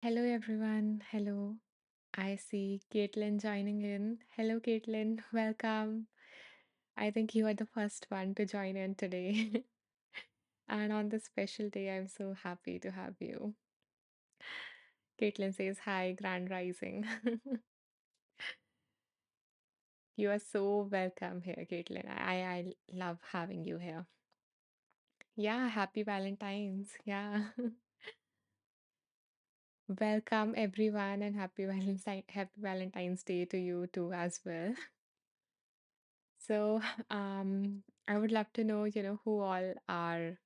Hello, everyone. Hello. I see Caitlin joining in. Hello, Caitlin. Welcome. I think you are the first one to join in today. And on this special day, I'm so happy to have you. Caitlin says, Hi, Grand Rising. You are so welcome here, Caitlin. I love having you here. Yeah, happy Valentine's. Yeah. Welcome, everyone, and happy Valentine's Day to you too as well. So, I would love to know, who all are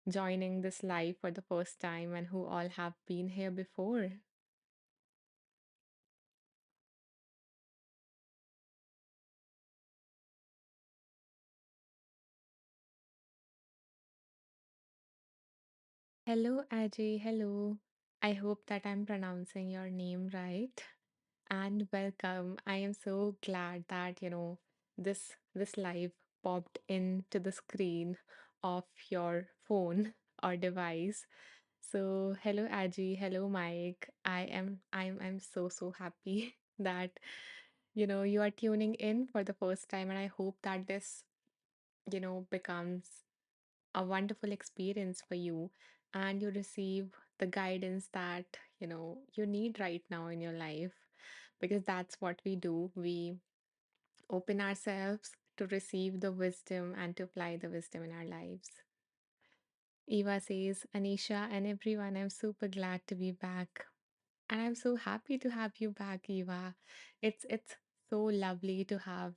joining this live for the first time and who all have been here before. Hello, Ajay. Hello. I hope that I'm pronouncing your name right. And welcome. I am so glad that, this live popped into the screen of your phone or device. So, hello Aji, hello Mike. I'm so happy that you are tuning in for the first time, and I hope that this becomes a wonderful experience for you, and you receive the guidance that you need right now in your life, because that's what we do. We open ourselves to receive the wisdom and to apply the wisdom in our lives. Eva says, Anisha and everyone, I'm super glad to be back. And I'm so happy to have you back, Eva. It's so lovely to have,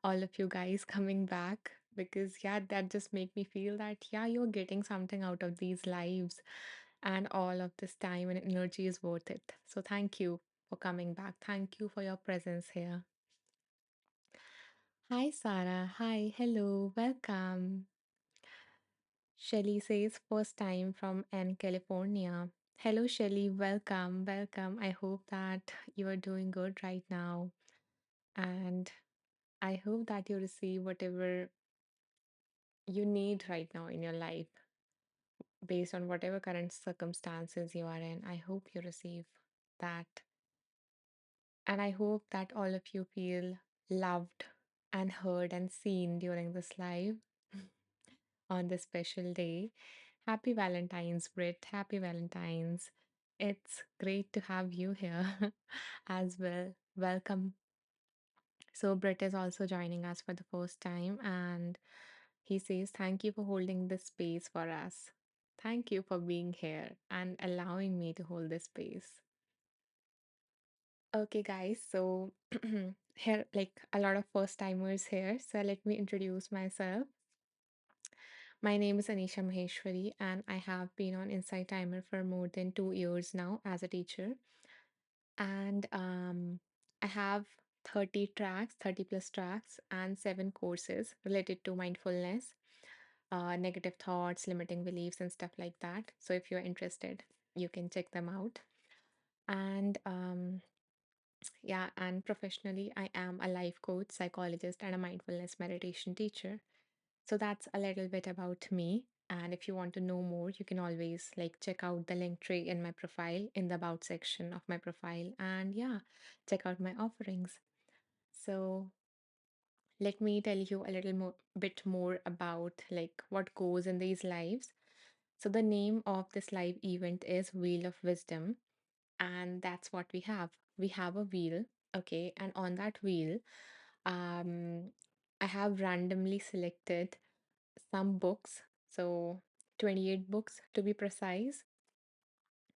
all of you guys coming back, because yeah, that just make me feel that yeah, you're getting something out of these lives, and all of this time and energy is worth it. So thank you for coming back. Thank you for your presence here. Hi Sarah. Hi. Hello. Welcome. Shelly says first time from N California. Hello Shelly, welcome, welcome. I hope that you are doing good right now. And I hope that you receive whatever you need right now in your life based on whatever current circumstances you are in. I hope you receive that. And I hope that all of you feel loved and heard and seen during this live on this special day. Happy Valentine's, Brit. Happy Valentine's. It's great to have you here as well. Welcome. So, Brit is also joining us for the first time, and he says, Thank you for holding this space for us. Thank you for being here and allowing me to hold this space. Okay, guys, so here, like a lot of first timers here. So, let me introduce myself. My name is Anisha Maheshwari, and I have been on Insight Timer for more than 2 years now as a teacher. And I have 30 tracks, 30 plus tracks, and 7 courses related to mindfulness, negative thoughts, limiting beliefs, and stuff like that. So if you're interested, you can check them out. And yeah, and professionally, I am a life coach, psychologist, and a mindfulness meditation teacher. So that's a little bit about me. And if you want to know more, you can always like check out the link tree in my profile in the about section of my profile. And yeah, check out my offerings. So let me tell you a little more bit more about like what goes in these lives. So the name of this live event is Wheel of Wisdom, and that's what we have. We have a wheel, okay, and on that wheel, um, I have randomly selected some books, so 28 books to be precise.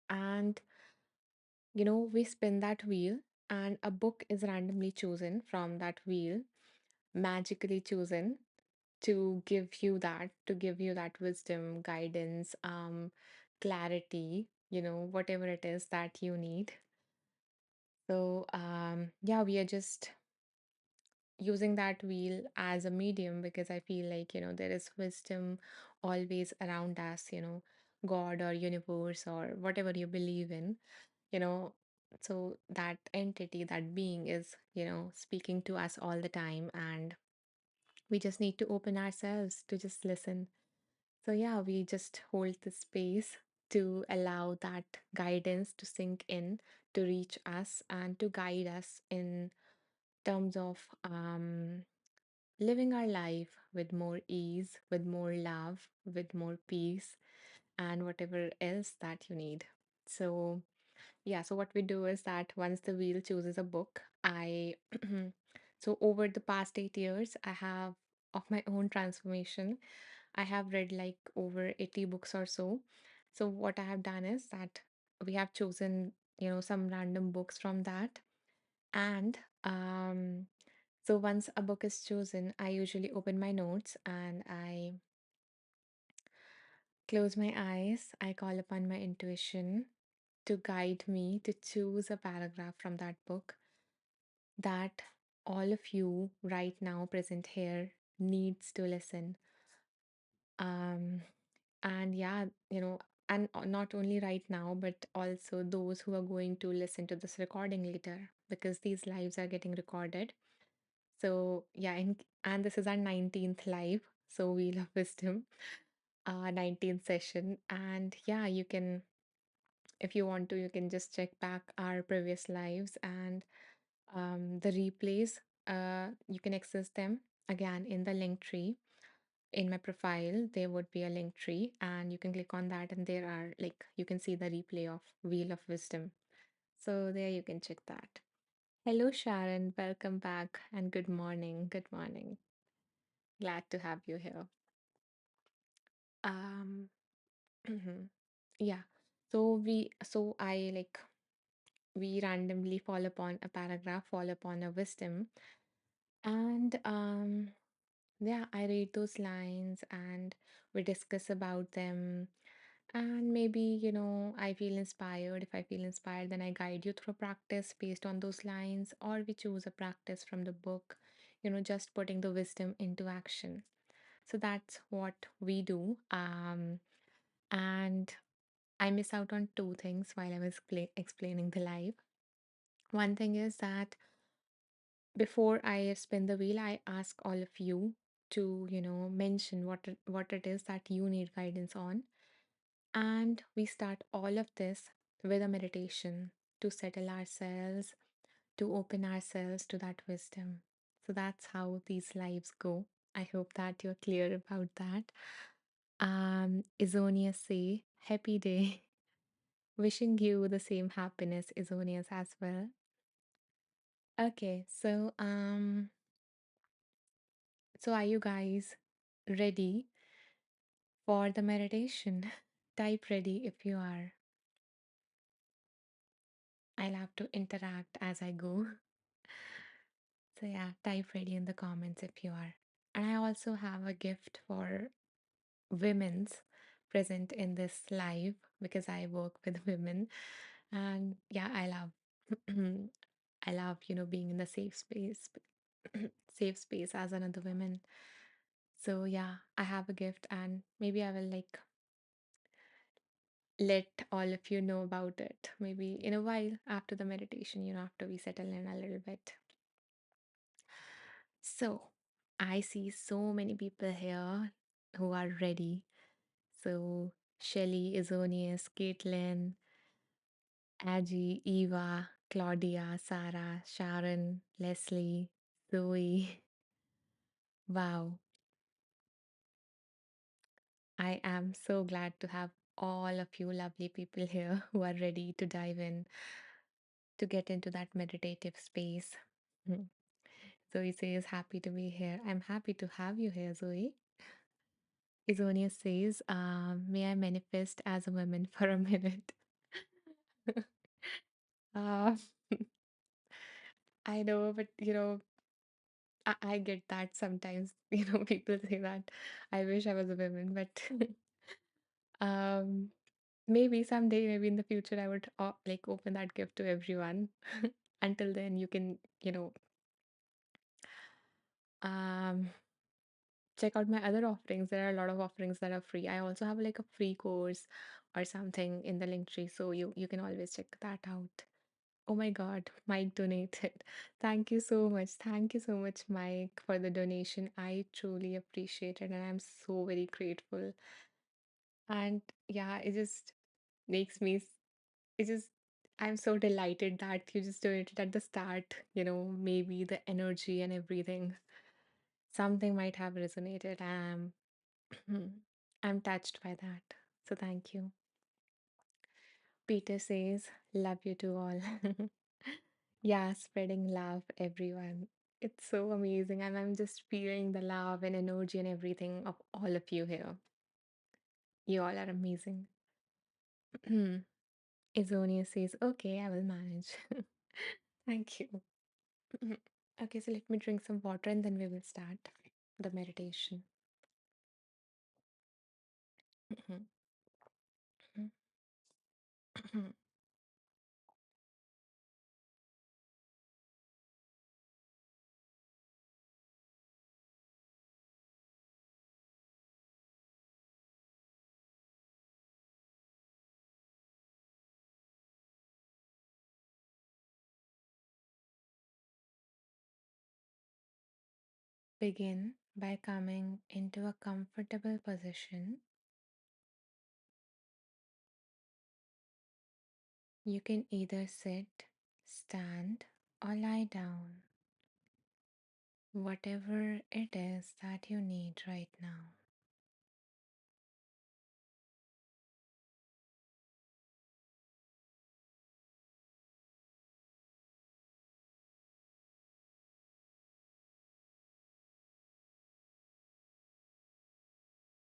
And we spin that wheel, and a book is randomly chosen from that wheel, magically chosen to give you that wisdom, guidance, clarity, whatever it is that you need. So, yeah, we are just using that wheel as a medium because I feel like, there is wisdom always around us, God or universe or whatever you believe in, you know. So that entity, that being is, speaking to us all the time, and we just need to open ourselves to just listen. So, yeah, we just hold the space to allow that guidance to sink in, to reach us, and to guide us in terms of living our life with more ease, with more love, with more peace, and whatever else that you need. So, yeah, so what we do is that once the wheel chooses a book, I so over the past 8 years, I have of my own transformation. I have read like over 80 books or so. So what I have done is that we have chosen, some random books from that. And so once a book is chosen, I usually open my notes and I close my eyes. I call upon my intuition to guide me to choose a paragraph from that book that all of you right now present here needs to listen. Um, and yeah, and not only right now, but also those who are going to listen to this recording later, because these lives are getting recorded. So yeah, and this is our 19th live, so Wheel of Wisdom, 19th session. And yeah, you can, if you want to, you can just check back our previous lives and the replays. You can access them again in the link tree. In my profile, there would be a link tree, and you can click on that, and there are like you can see the replay of Wheel of Wisdom. So there you can check that. Hello, Sharon. Welcome back, and good morning. Good morning. Glad to have you here. Um, yeah. So I like we randomly fall upon a paragraph, fall upon a wisdom, and yeah, I read those lines and we discuss about them. And maybe, I feel inspired. If I feel inspired, then I guide you through practice based on those lines, or we choose a practice from the book, just putting the wisdom into action. So that's what we do. And I miss out on two things while I was explaining the live. One thing is that before I spin the wheel, I ask all of you to, mention what it is that you need guidance on. And we start all of this with a meditation to settle ourselves, to open ourselves to that wisdom. So that's how these lives go. I hope that you're clear about that. Isonia say, happy day. Wishing you the same happiness, Isonias, as well. Okay, so are you guys ready for the meditation? Type ready if you are. I'll have to interact as I go. So yeah, type ready in the comments if you are. And I also have a gift for women's present in this live because I work with women. And yeah, I love I love, being in the safe space safe space as another woman. So yeah, I have a gift and maybe I will like let all of you know about it maybe in a while after the meditation, after we settle in a little bit. So I see so many people here who are ready. So Shelly, Isonius, Caitlin, Aggie, Eva, Claudia, Sarah, Sharon, Leslie, Zoe. Wow, I am so glad to have all of you lovely people here who are ready to dive in, to get into that meditative space. Hmm. Zoe says, happy to be here. I'm happy to have you here, Zoe. Isonia says, may I manifest as a woman for a minute? uh, I know, but I get that sometimes, people say that I wish I was a woman, but um, maybe someday, maybe in the future, I would like open that gift to everyone. Until then, you can, um, check out my other offerings. There are a lot of offerings that are free. I also have like a free course or something in the link tree, so you can always check that out. Oh my God, Mike donated. Thank you so much. Thank you so much, Mike, for the donation. I truly appreciate it, and I'm so very grateful. And yeah, it just makes me, it just, I'm so delighted that you just donated at the start, maybe the energy and everything. Something might have resonated. I'm touched by that. So thank you. Peter says, love you to all. Yeah, spreading love, everyone. It's so amazing. And I'm just feeling the love and energy and everything of all of you here. You all are amazing. Isonia says, okay, I will manage. Thank you. Okay, so let me drink some water and then we will start the meditation. Begin by coming into a comfortable position. You can either sit, stand, or lie down, whatever it is that you need right now.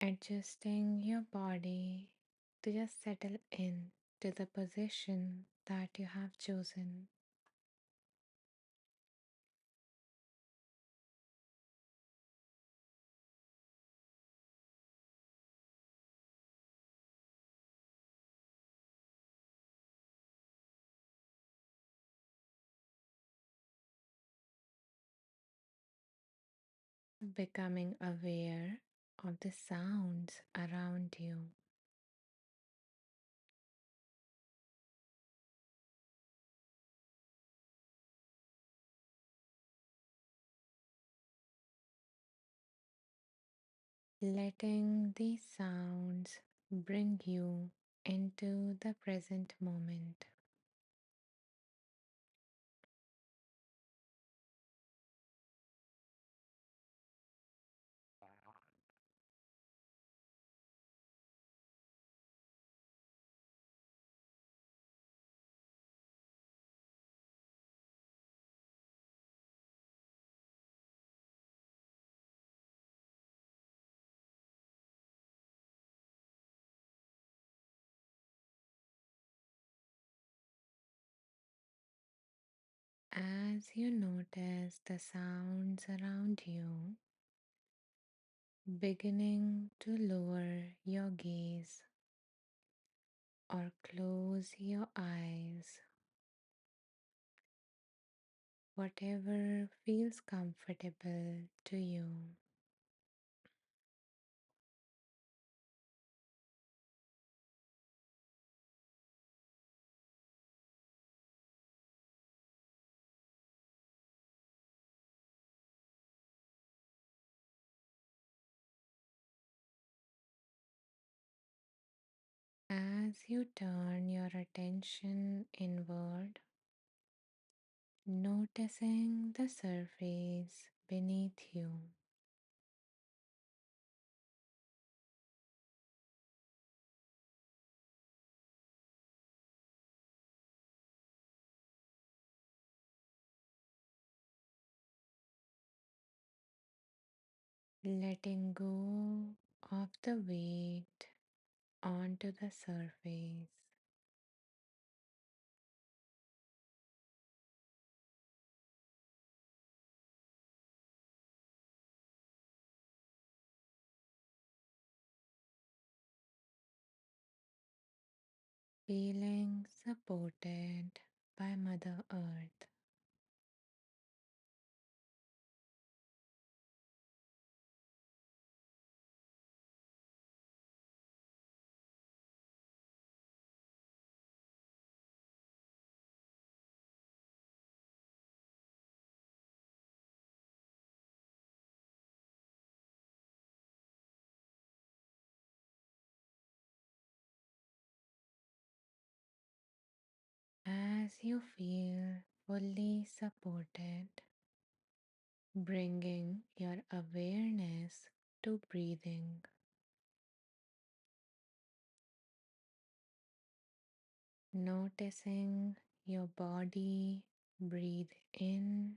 Adjusting your body to just settle in to the position that you have chosen. Becoming aware of the sounds around you. Letting these sounds bring you into the present moment. As you notice the sounds around you, beginning to lower your gaze or close your eyes, whatever feels comfortable to you. As you turn your attention inward, noticing the surface beneath you, letting go of the weight onto the surface. Feeling supported by Mother Earth. you feel fully supported, bringing your awareness to breathing, noticing your body breathe in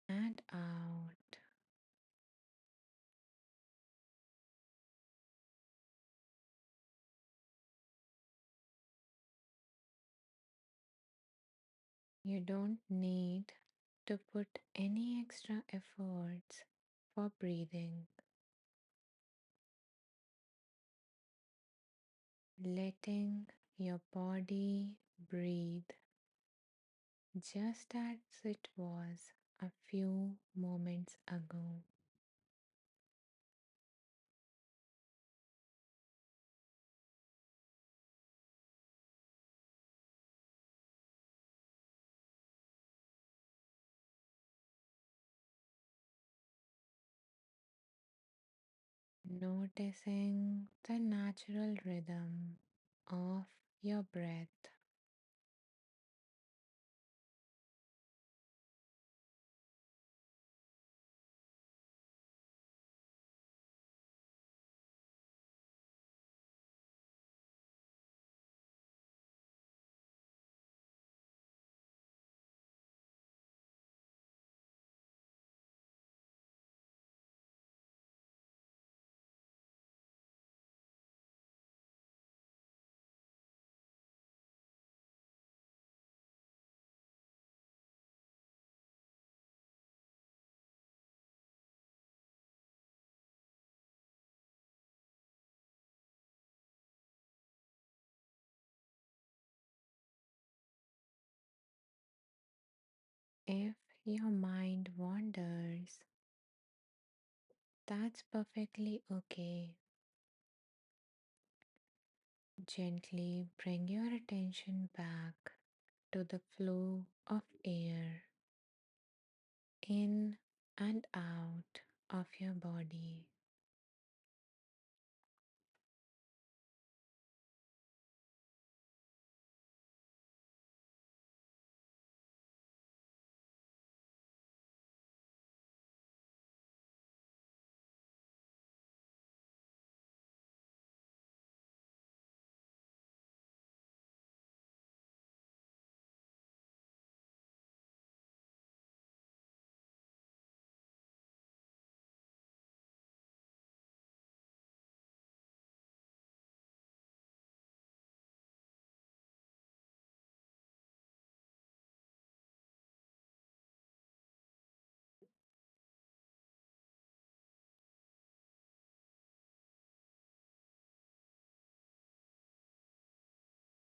and out. You don't need to put any extra efforts for breathing, letting your body breathe just as it was a few moments ago. Noticing the natural rhythm of your breath, if your mind wanders, that's perfectly okay. Gently bring your attention back to the flow of air in and out of your body.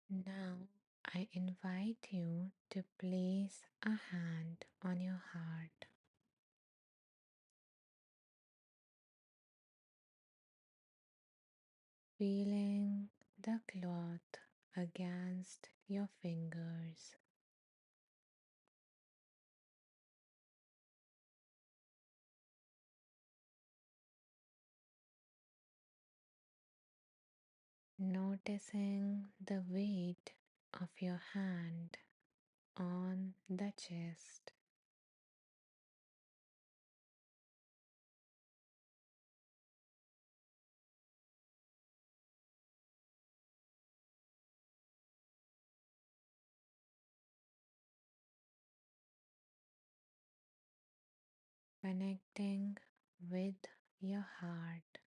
Now, I invite you to place a hand on your heart, feeling the cloth against your fingers, noticing the weight of your hand on the chest, connecting with your heart.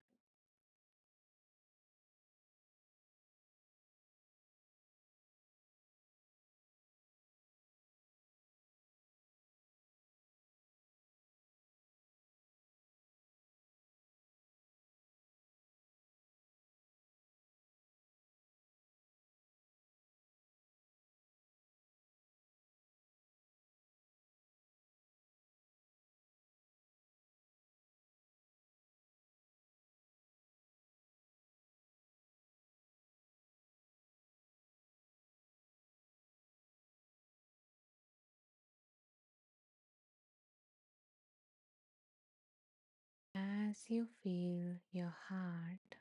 As you feel your heart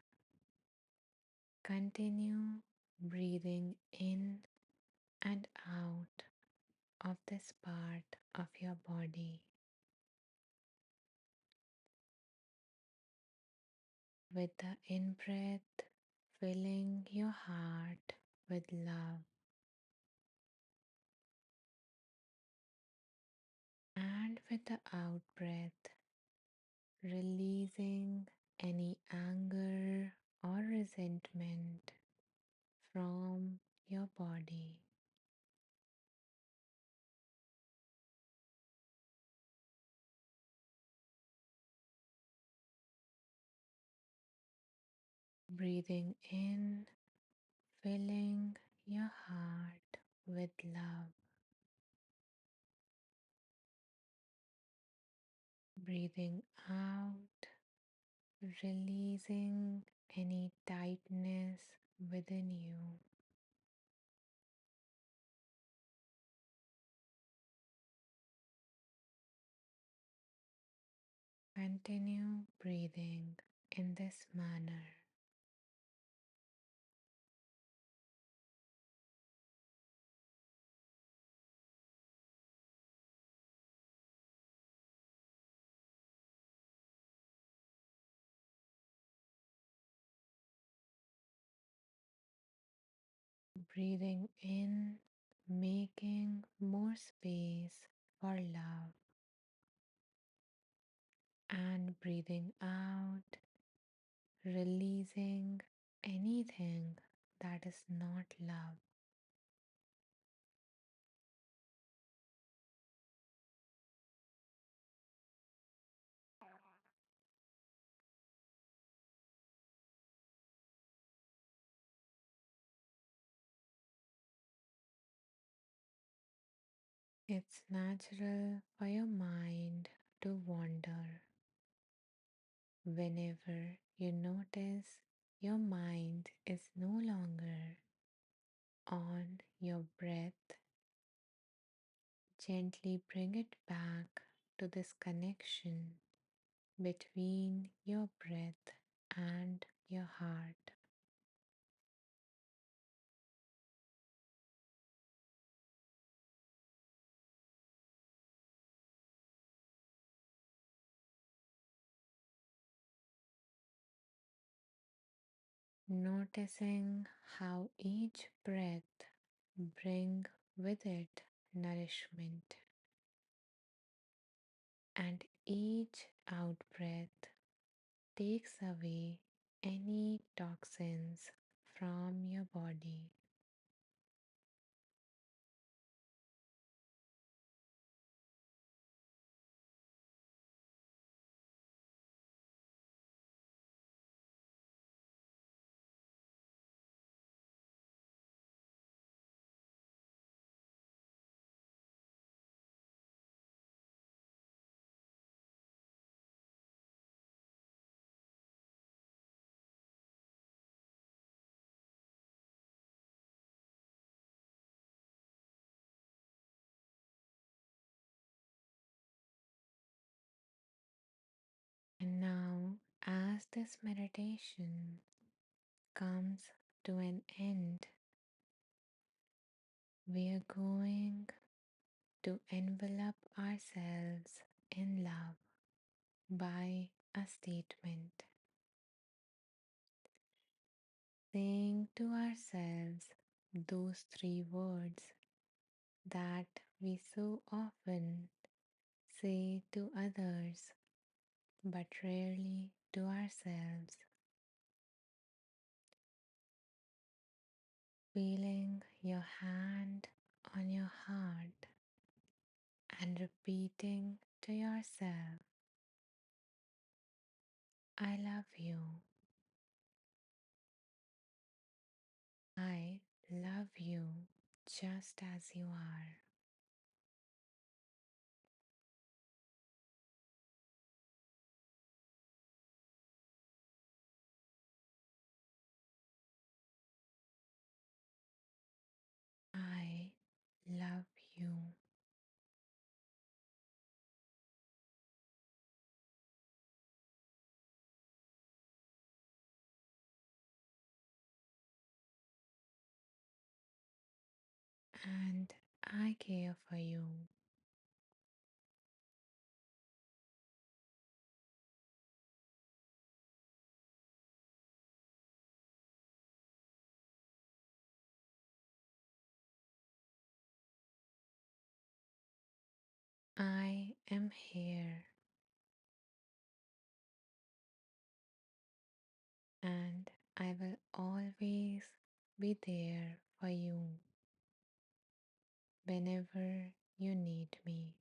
Continue breathing in and out of this part of your body with the in breath filling your heart with love and with the out breath releasing any anger or resentment from your body. Breathing in, filling your heart with love. Breathing out, releasing any tightness within you. Continue breathing in this manner. Breathing in, making more space for love, and breathing out, releasing anything that is not love. It's natural for your mind to wander. Whenever you notice your mind is no longer on your breath, gently bring it back to this connection between your breath and your heart. Noticing how each breath brings with it nourishment and each out breath takes away any toxins from your body. And now, as this meditation comes to an end, we are going to envelop ourselves in love by a statement, saying to ourselves those three words that we so often say to others but rarely to ourselves, feeling your hand on your heart and repeating to yourself, I love you, I love you just as you are. I love you. and I care for you. I am here and I will always be there for you whenever you need me.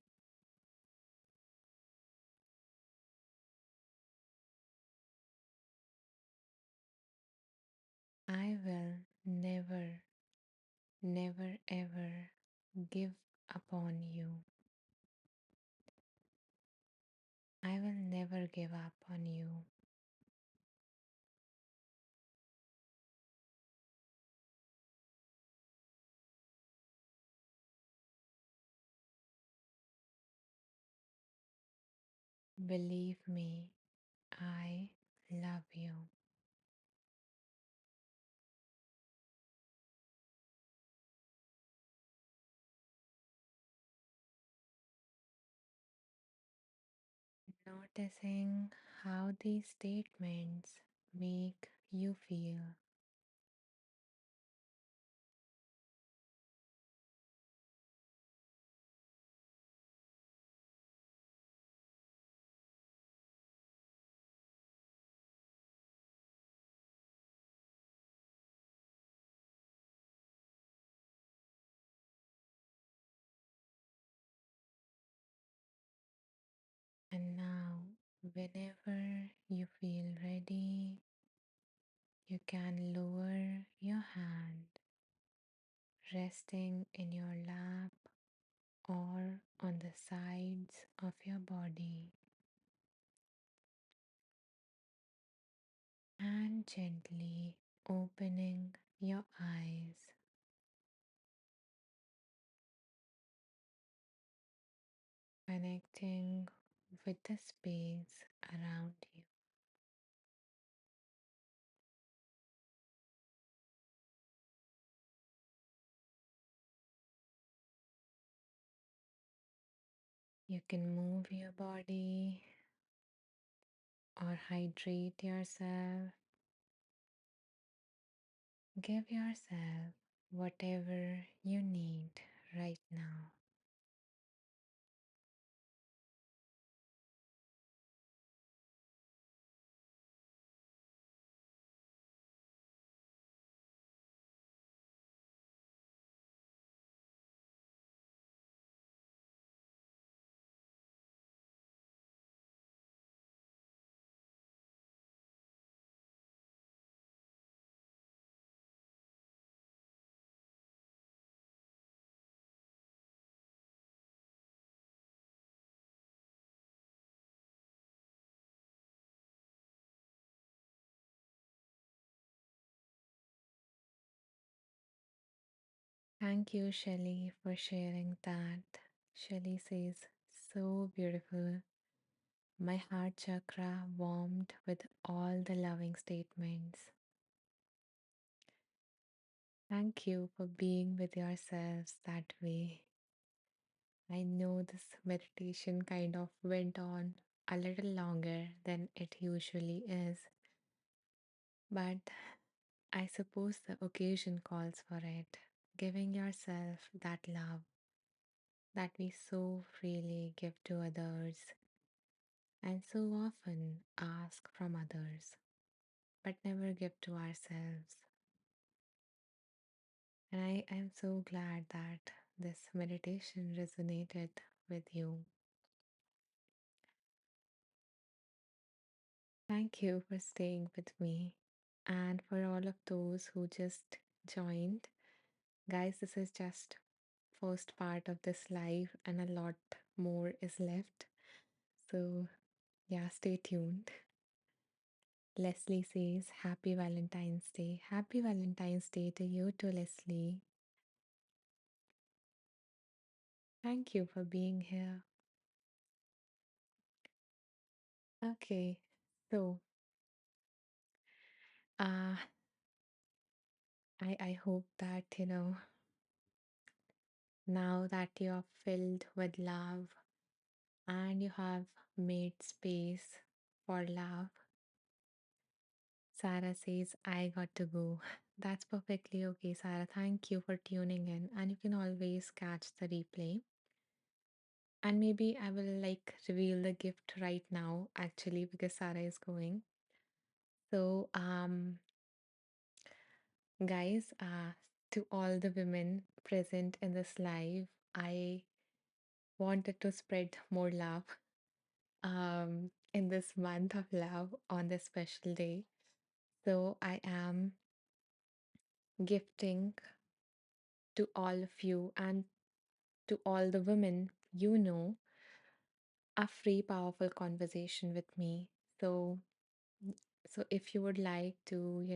I will never, never ever give upon you. I will never give up on you. Believe me, I love you. Noticing how these statements make you feel. And now, whenever you feel ready, you can lower your hand, resting in your lap or on the sides of your body, and gently opening your eyes, connecting with the space around you. You can move your body or hydrate yourself. Give yourself whatever you need right now. Thank you, Shelley, for sharing that. Shelley says, so beautiful. My heart chakra warmed with all the loving statements. Thank you for being with yourselves that way. I know this meditation kind of went on a little longer than it usually is, but I suppose the occasion calls for it. Giving yourself that love that we so freely give to others and so often ask from others, but never give to ourselves. And I am so glad that this meditation resonated with you. Thank you for staying with me. And for all of those who just joined, guys, this is just first part of this live and a lot more is left. So, yeah, stay tuned. Leslie says, Happy Valentine's Day. Happy Valentine's Day to you too, Leslie. Thank you for being here. Okay, so uh, I hope that, Now that you are filled with love and you have made space for love, Sarah says, I got to go. That's perfectly okay, Sarah. Thank you for tuning in. And you can always catch the replay. And maybe I will like reveal the gift right now, actually, because Sarah is going. So, guys, to all the women present in this live, I wanted to spread more love in this month of love on this special day. So I am gifting to all of you and to all the women you know a free powerful conversation with me. So so if you would like to,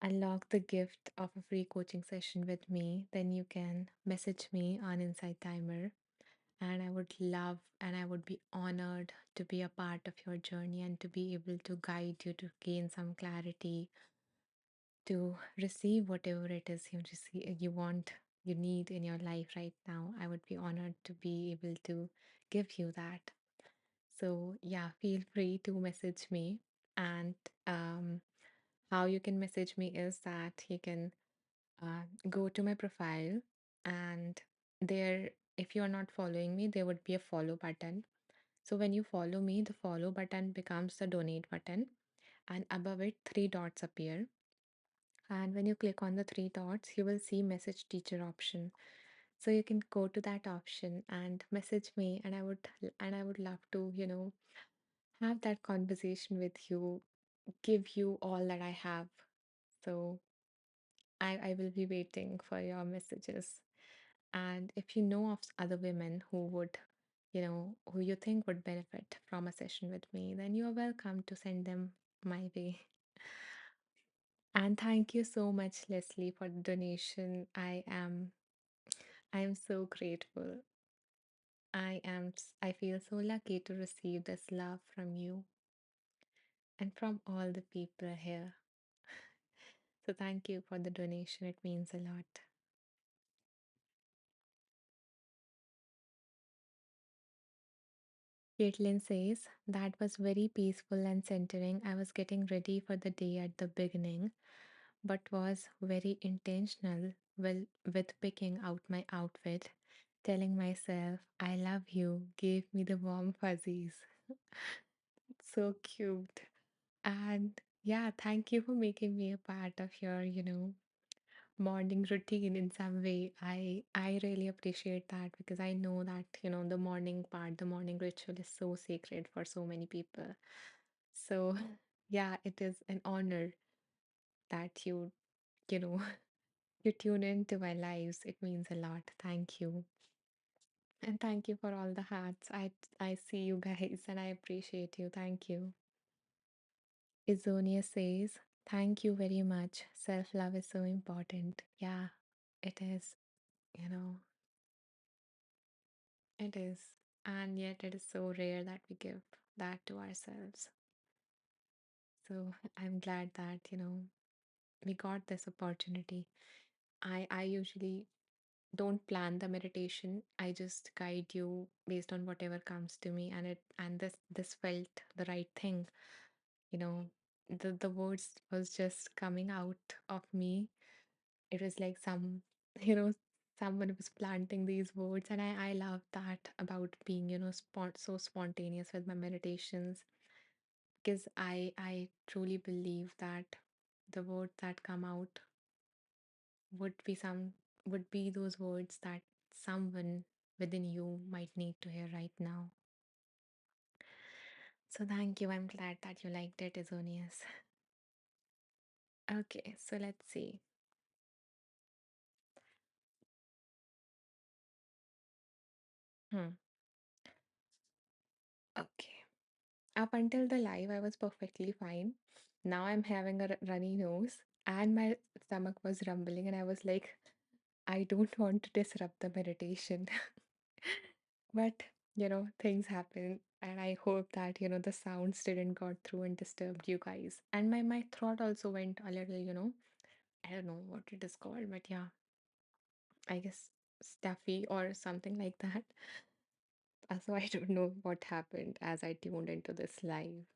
unlock the gift of a free coaching session with me, then you can message me on Insight Timer. And I would love and I would be honored to be a part of your journey and to be able to guide you to gain some clarity, to receive whatever it is you want, you need in your life right now. I would be honored to be able to give you that. So, yeah, feel free to message me. And how you can message me is that you can go to my profile, and there, if you are not following me, there would be a follow button. So when you follow me, the follow button becomes the donate button, and above it, three dots appear. And when you click on the three dots, you will see message teacher option. So you can go to that option and message me, and I would love to, have that conversation with you, give you all that I have. So I will be waiting for your messages. And if you know of other women who would, who you think would benefit from a session with me, then you are welcome to send them my way. And thank you so much, Leslie, for the donation. I am so grateful. I feel so lucky to receive this love from you and from all the people here. So thank you for the donation. It means a lot. Caitlin says, that was very peaceful and centering. I was getting ready for the day at the beginning, but was very intentional with picking out my outfit, telling myself, I love you, gave me the warm fuzzies. So cute. And yeah, thank you for making me a part of your, morning routine in some way. I really appreciate that because I know that, the morning part, the morning ritual is so sacred for so many people. So yeah, it is an honor that you know, you tune into my lives. It means a lot. Thank you. And thank you for all the hearts. I see you guys and I appreciate you. Thank you. Izonia says, thank you very much. Self-love is so important. Yeah, it is. You know, it is. And yet it is so rare that we give that to ourselves. So I'm glad that, we got this opportunity. I usually don't plan the meditation. I just guide you based on whatever comes to me, and this felt the right thing. You know, the words was just coming out of me. It was like you know, someone was planting these words, and I love that about being, so spontaneous with my meditations, because I truly believe that the words that come out would be some would be those words that someone within you might need to hear right now. So thank you. I'm glad that you liked it, Izonius. Okay, so let's see. Hmm. Okay. Up until the live, I was perfectly fine. Now I'm having a runny nose and my stomach was rumbling, and I was like, I don't want to disrupt the meditation. But, things happen, and I hope that, the sounds didn't got through and disturbed you guys. And my throat also went a little, I don't know what it is called, but yeah, I guess stuffy or something like that. So I don't know what happened as I tuned into this live.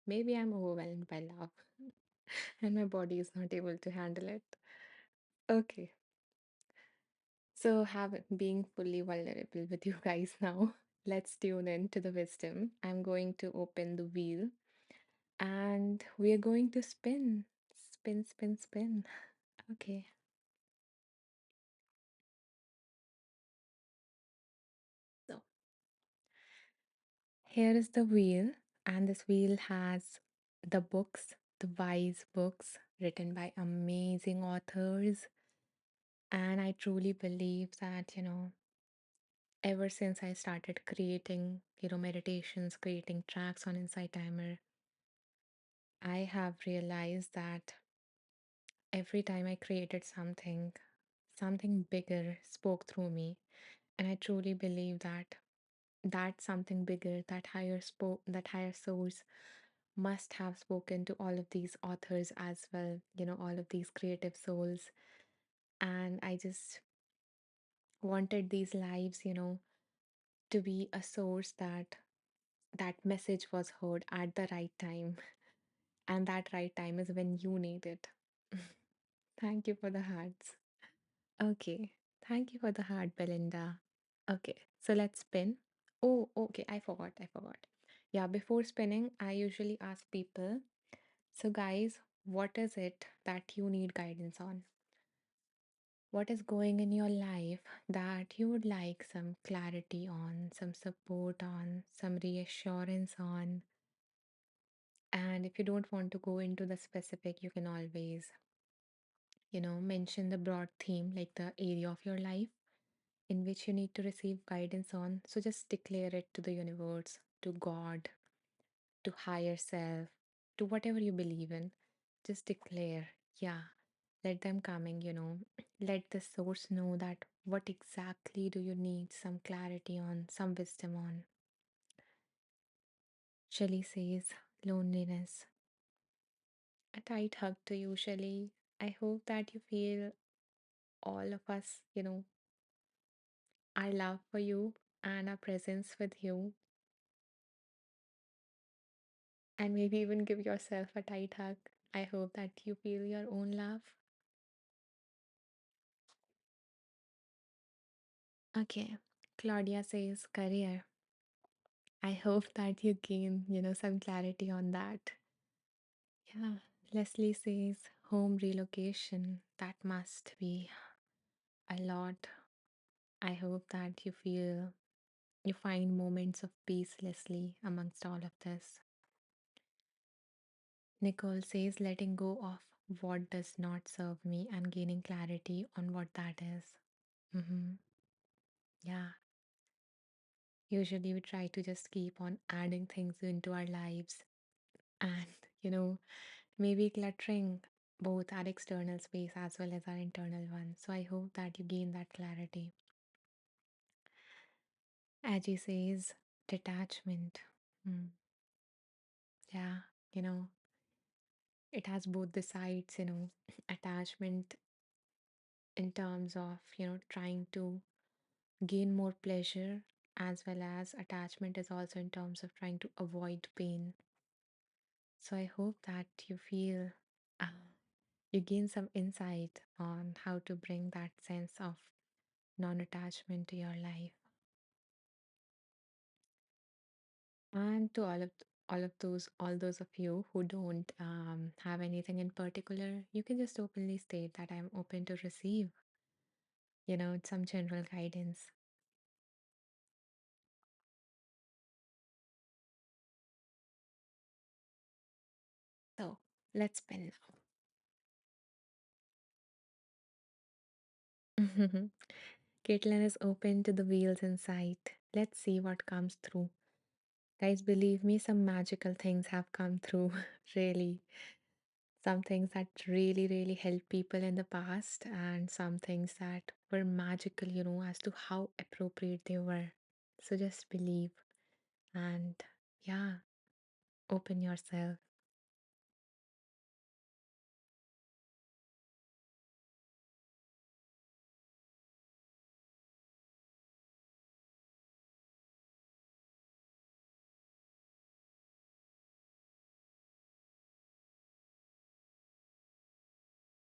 Maybe I'm overwhelmed by love and my body is not able to handle it. Okay, so have being fully vulnerable with you guys now. Let's tune in to the wisdom. I'm going to open the wheel and we're going to spin. Spin, spin, spin. Okay, so here is the wheel, and this wheel has the books, the wise books written by amazing authors. And I truly believe that, ever since I started creating, meditations, creating tracks on Insight Timer, I have realized that every time I created something, something bigger spoke through me. And I truly believe that that something bigger, that higher source must have spoken to all of these authors as well, all of these creative souls. And I just wanted these lives, to be a source that message was heard at the right time. And that right time is when you need it. Thank you for the hearts. Okay. Thank you for the heart, Belinda. Okay. So let's spin. Oh, okay. I forgot. I forgot. Yeah, before spinning, I usually ask people, so guys, what is it that you need guidance on? What is going in your life that you would like some clarity on, some support on, some reassurance on? And if you don't want to go into the specific, you can always, mention the broad theme, like the area of your life in which you need to receive guidance on. So just declare it to the universe, to God, to higher self, to whatever you believe in. Just declare, yeah, let them coming, let the source know that what exactly do you need some clarity on, some wisdom on. Shelly says, loneliness. A tight hug to you, Shelly. I hope that you feel all of us, our love for you and our presence with you, and maybe even give yourself a tight hug. I hope that you feel your own love. Okay. Claudia says career. I hope that you gain, some clarity on that. Yeah. Leslie says home relocation. That must be a lot. I hope that you find moments of peace, Leslie, amongst all of this. Nicole says letting go of what does not serve me and gaining clarity on what that is. Mm-hmm. Yeah. Usually we try to just keep on adding things into our lives and, maybe cluttering both our external space as well as our internal one. So I hope that you gain that clarity. Aji says detachment. Hmm. Yeah, it has both the sides, attachment in terms of, trying to gain more pleasure, as well as attachment is also in terms of trying to avoid pain. So I hope that you feel uh, you gain some insight on how to bring that sense of non-attachment to your life. And to all those of you who don't have anything in particular, you can just openly state that I'm open to receive, some general guidance. So let's spin now. Caitlin is open to the wheels in sight. Let's see what comes through. Guys, believe me, some magical things have come through. Really. Some things that really, really helped people in the past, and some things that were magical, as to how appropriate they were. So just believe and, yeah, open yourself.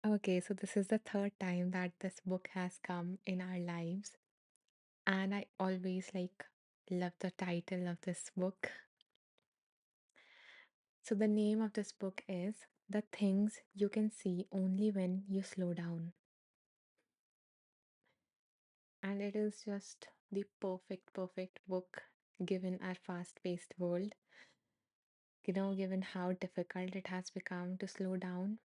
Okay, so this is the third time that this book has come in our lives, and I always love the title of this book. So the name of this book is The Things You Can See Only When You Slow Down. And it is just the perfect book given our fast-paced world. Given how difficult it has become to slow down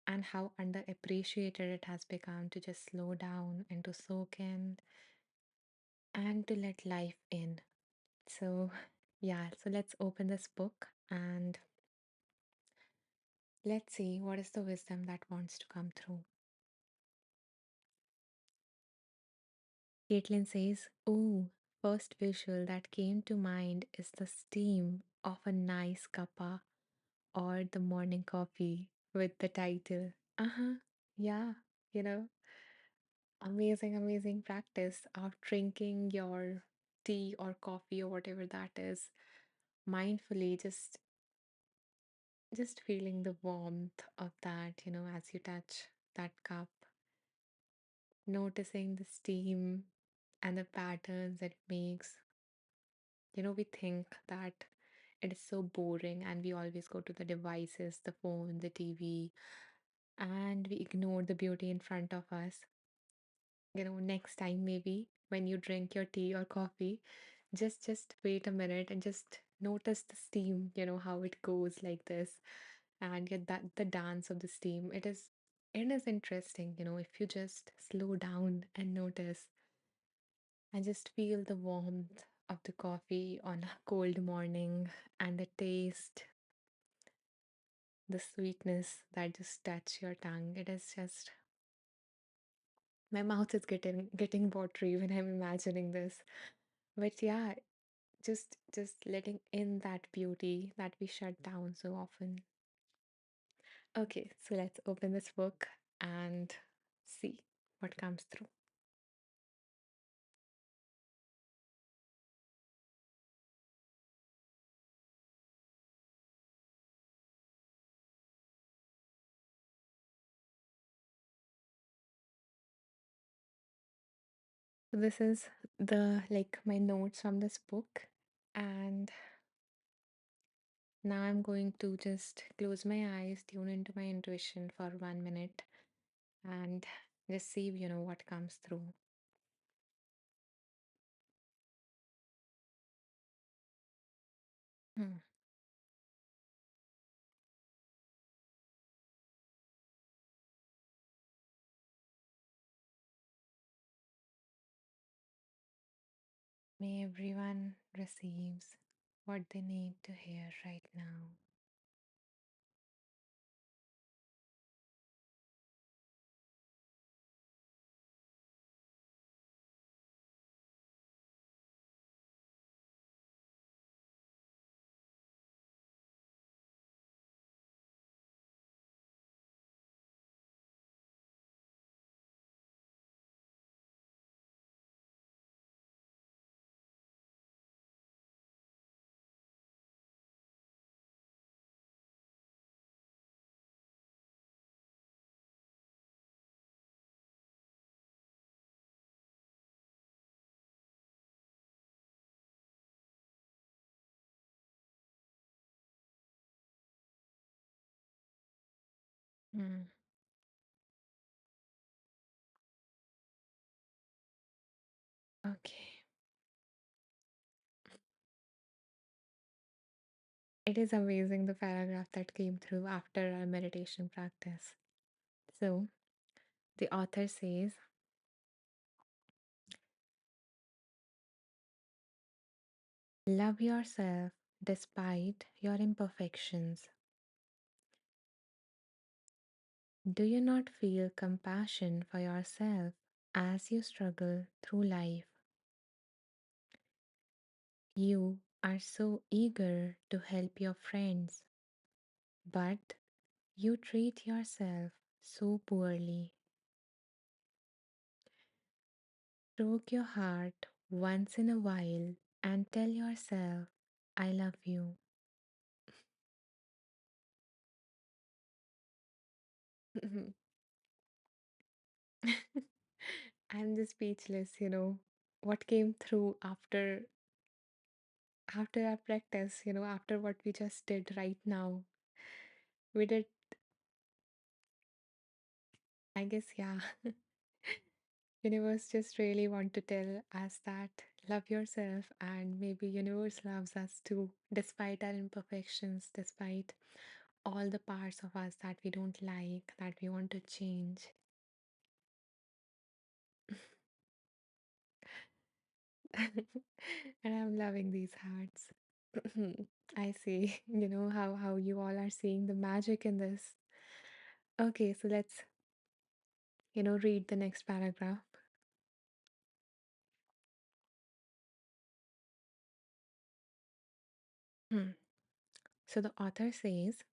and how underappreciated it has become to just slow down and to soak in and to let life in. So, yeah, so let's open this book and let's see what is the wisdom that wants to come through. Caitlin says, "Oh, first visual that came to mind is the steam of a nice cuppa or the morning coffee with the title. Uh-huh. Yeah, you know, amazing practice of drinking your tea or coffee or whatever that is mindfully, just feeling the warmth of that, as you touch that cup, noticing the steam and the patterns it makes. We think that it is so boring and we always go to the devices, the phone, the TV, and we ignore the beauty in front of us. Next time maybe when you drink your tea or coffee, just wait a minute and just notice the steam, how it goes like this and get that the dance of the steam. It is interesting, if you just slow down and notice and just feel the warmth of the coffee on a cold morning and the taste, the sweetness that just touch your tongue. It is just my mouth is getting watery when I'm imagining this. But yeah, just letting in that beauty that we shut down so often. Okay, so let's open this book and see what comes through. So this is the my notes from this book, and now I'm going to just close my eyes, tune into my intuition for 1 minute, and just see what comes through. Hmm. May everyone receives what they need to hear right now. Hmm. Okay. It is amazing the paragraph that came through after our meditation practice. So, the author says, "Love yourself despite your imperfections. Do you not feel compassion for yourself as you struggle through life? You are so eager to help your friends, but you treat yourself so poorly. Stroke your heart once in a while and tell yourself, 'I love you.'" I'm just speechless. What came through after our practice, after what we just did right now. We did, I guess, yeah. Universe just really want to tell us that love yourself, and maybe universe loves us too, despite our imperfections, despite all the parts of us that we don't like, that we want to change. And I'm loving these hearts. I see, how you all are seeing the magic in this. Okay, so let's read the next paragraph. Hmm. So the author says,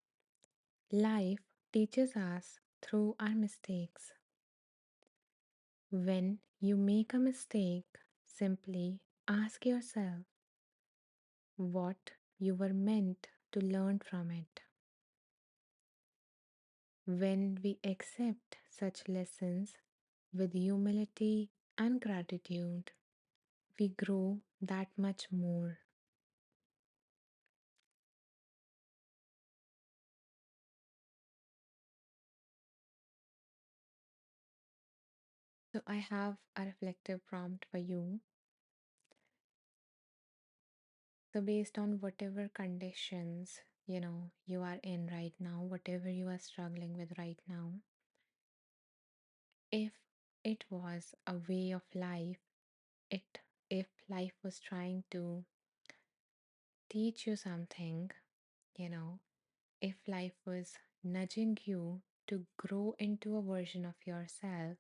life teaches us through our mistakes. When you make a mistake, simply ask yourself what you were meant to learn from it. When we accept such lessons with humility and gratitude, we grow that much more. So, I have a reflective prompt for you. So, based on whatever conditions you are in right now, whatever you are struggling with right now, if it was a way of life, it if life was trying to teach you something, if life was nudging you to grow into a version of yourself,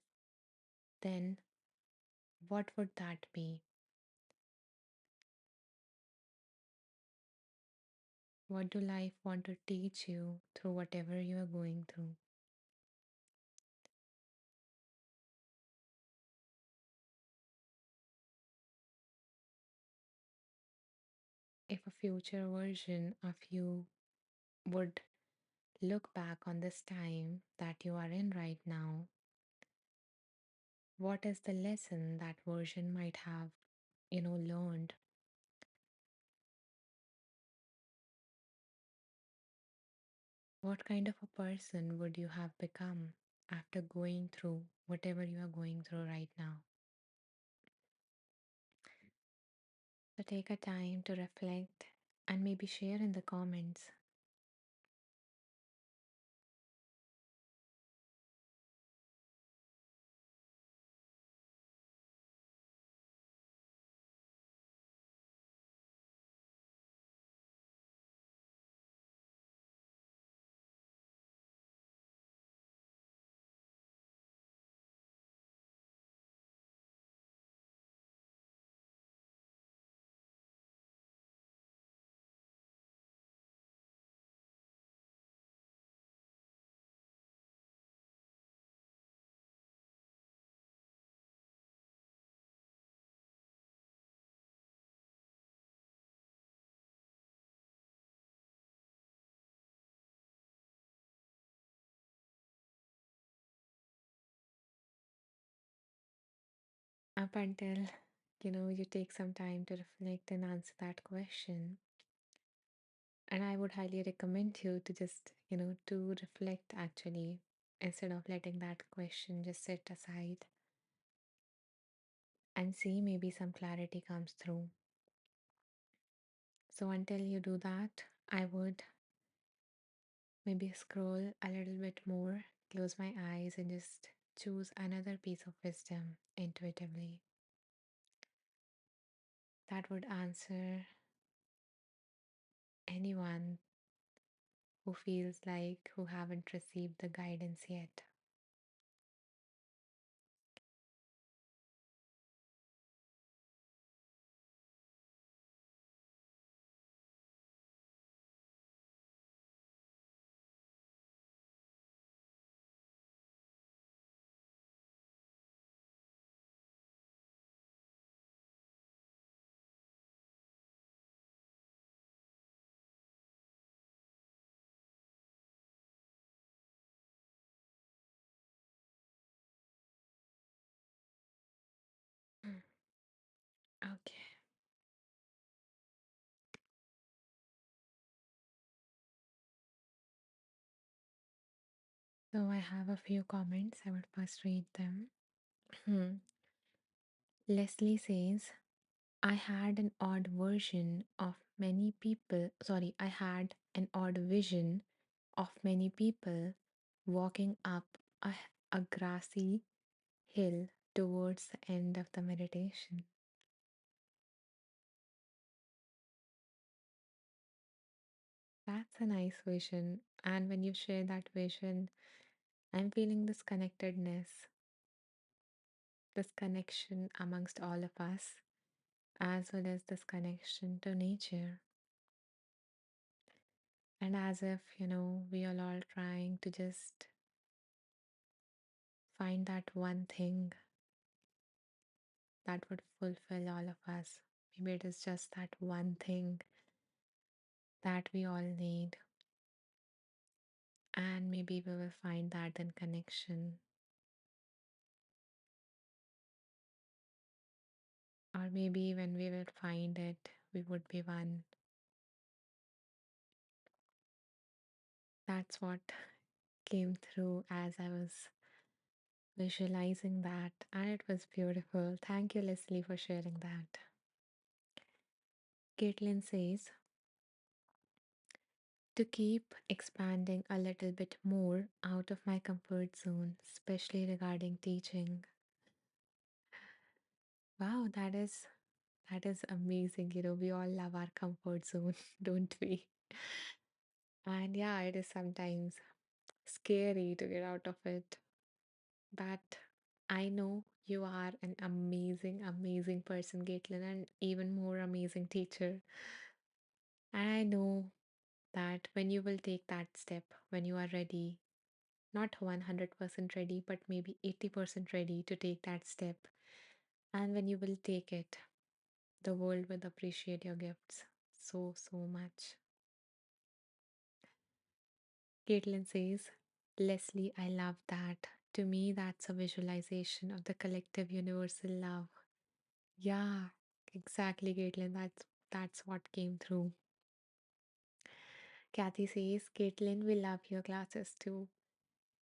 then what would that be? What do life want to teach you through whatever you are going through? If a future version of you would look back on this time that you are in right now, what is the lesson that version might have learned? What kind of a person would you have become after going through whatever you are going through right now? So take a time to reflect and maybe share in the comments. Up until you take some time to reflect and answer that question. And I would highly recommend you to just to reflect actually, instead of letting that question just sit aside and see maybe some clarity comes through. So until you do that, I would maybe scroll a little bit more, close my eyes, and just choose another piece of wisdom intuitively that would answer anyone who feels like who haven't received the guidance yet. So I have a few comments. I will first read them. Hmm. Leslie says, I had an odd version of many people. Sorry, I had an odd vision of many people walking up a grassy hill towards the end of the meditation. That's a nice vision. And when you share that vision, I'm feeling this connectedness, this connection amongst all of us, as well as this connection to nature. And as if, we are all trying to just find that one thing that would fulfill all of us. Maybe it is just that one thing that we all need. And maybe we will find that in connection. Or maybe when we will find it, we would be one. That's what came through as I was visualizing that. And it was beautiful. Thank you, Leslie, for sharing that. Caitlin says, to keep expanding a little bit more out of my comfort zone, especially regarding teaching. Wow, that is amazing. We all love our comfort zone, don't we? And yeah, it is sometimes scary to get out of it. But I know you are an amazing, amazing person, Caitlin, and even more amazing teacher. And I know that when you will take that step, when you are ready, not 100% ready, but maybe 80% ready to take that step, and when you will take it, the world will appreciate your gifts so, so much. Caitlin says, Leslie, I love that. To me, that's a visualization of the collective universal love. Yeah, exactly, Caitlin. That's what came through. Kathy says, Caitlin, we love your classes too.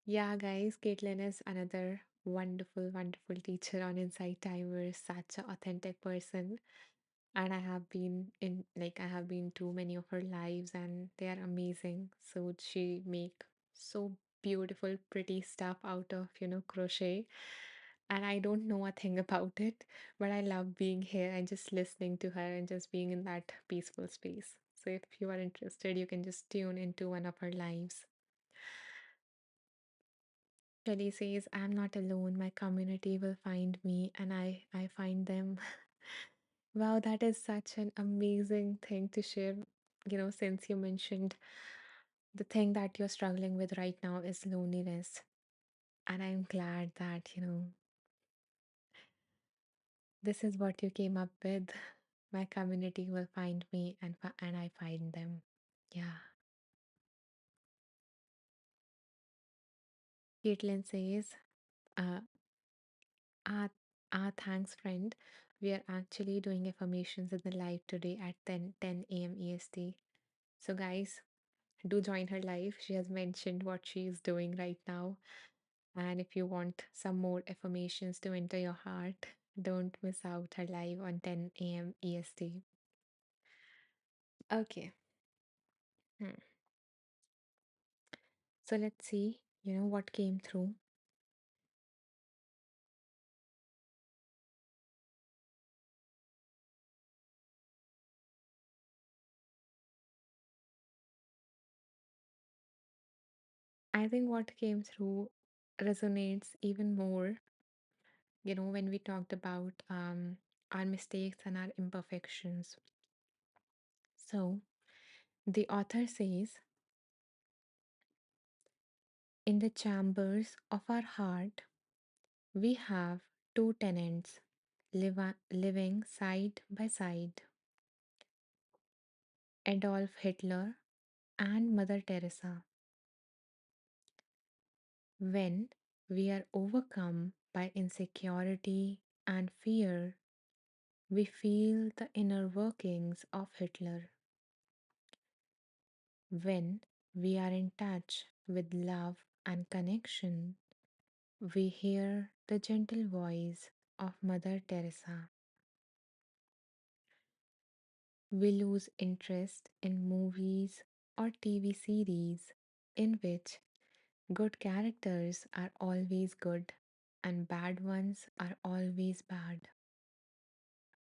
Yeah, guys, Caitlin is another wonderful, wonderful teacher on Insight Timer, such an authentic person. And I have been to many of her lives and they are amazing. So she make so beautiful, pretty stuff out of, crochet. And I don't know a thing about it, but I love being here and just listening to her and just being in that peaceful space. So if you are interested, you can just tune into one of her lives. Shelly says, I'm not alone. My community will find me and I find them. Wow, that is such an amazing thing to share. Since you mentioned the thing that you're struggling with right now is loneliness. And I'm glad that, this is what you came up with. My community will find me and I find them. Yeah. Caitlin says, uh, Ah, thanks, friend. We are actually doing affirmations in the live today at 10 a.m. EST. So, guys, do join her live. She has mentioned what she is doing right now. And if you want some more affirmations to enter your heart, don't miss out her live on 10 a.m. EST. Okay. Hmm. So, let's see, what came through. I think what came through resonates even more, when we talked about our mistakes and our imperfections. So, the author says, in the chambers of our heart, we have two tenants living side by side, Adolf Hitler and Mother Teresa. When we are overcome by insecurity and fear, we feel the inner workings of Hitler. When we are in touch with love and connection, we hear the gentle voice of Mother Teresa. We lose interest in movies or TV series in which good characters are always good and bad ones are always bad.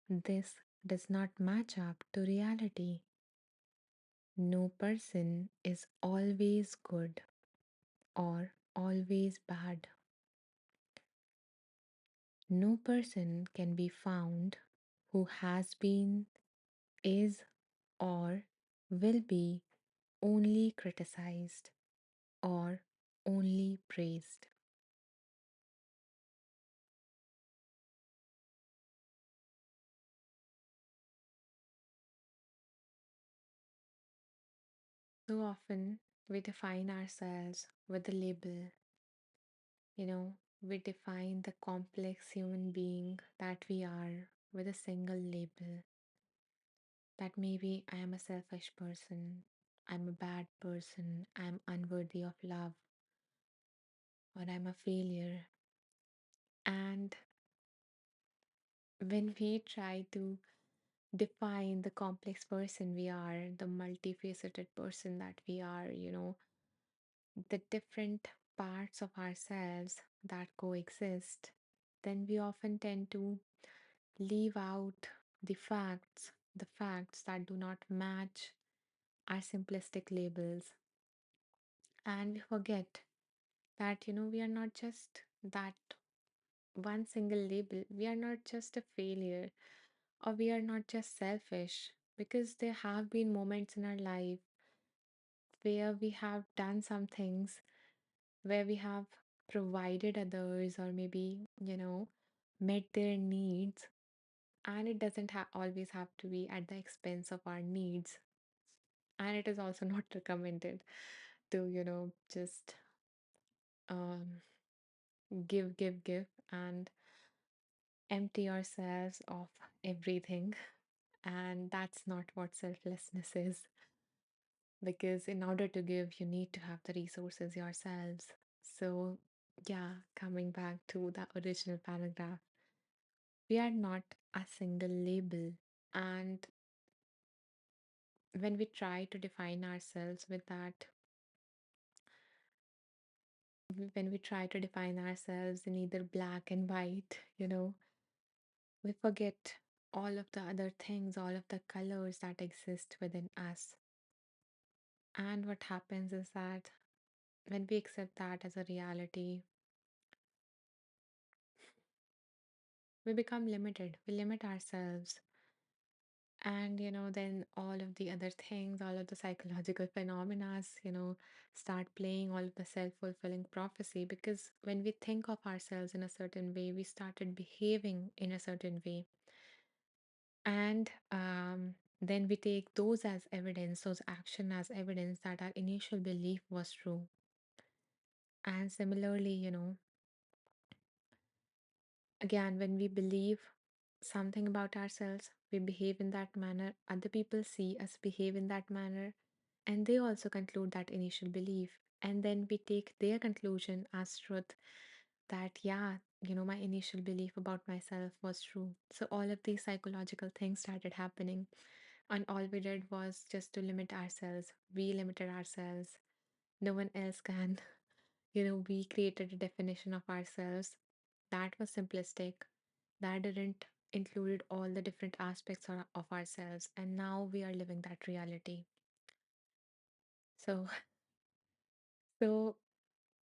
This does not match up to reality. No person is always good or always bad. No person can be found who has been, is, or will be only criticized or only praised. So often we define ourselves with a label, we define the complex human being that we are with a single label. That maybe I am a selfish person, I'm a bad person, I'm unworthy of love, or I'm a failure. And when we try to define the complex person we are, the multifaceted person that we are, the different parts of ourselves that coexist, then we often tend to leave out the facts that do not match our simplistic labels. And we forget that, we are not just that one single label, we are not just a failure, or we are not just selfish, because there have been moments in our life where we have done some things where we have provided others or maybe, met their needs. And it doesn't always have to be at the expense of our needs. And it is also not recommended to, just um, give, and empty yourselves of everything. And that's not what selflessness is. Because in order to give, you need to have the resources yourselves. So, yeah, coming back to the original paragraph, we are not a single label. And when we try to define ourselves with that, when we try to define ourselves in either black and white, we forget all of the other things, all of the colors that exist within us. And what happens is that when we accept that as a reality, we become limited. We limit ourselves. And, then all of the other things, all of the psychological phenomena, start playing all of the self fulfilling prophecy. Because when we think of ourselves in a certain way, we started behaving in a certain way. And then we take those as evidence, those action as evidence that our initial belief was true. And similarly, again, when we believe something about ourselves, we behave in that manner, other people see us behave in that manner, and they also conclude that initial belief. And then we take their conclusion as truth that, yeah, my initial belief about myself was true. So all of these psychological things started happening, and all we did was just to limit ourselves. We limited ourselves. No one else can. We created a definition of ourselves that was simplistic, that didn't included all the different aspects of ourselves, and now we are living that reality. So, so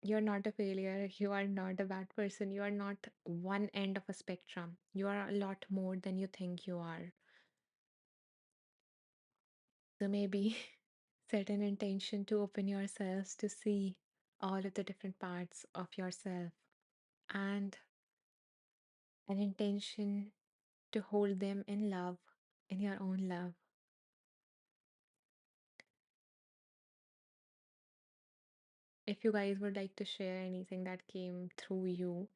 you're not a failure, you are not a bad person, you are not one end of a spectrum. You are a lot more than you think you are. So maybe set an intention to open yourselves to see all of the different parts of yourself, and an intention to hold them in love, in your own love. If you guys would like to share anything that came through you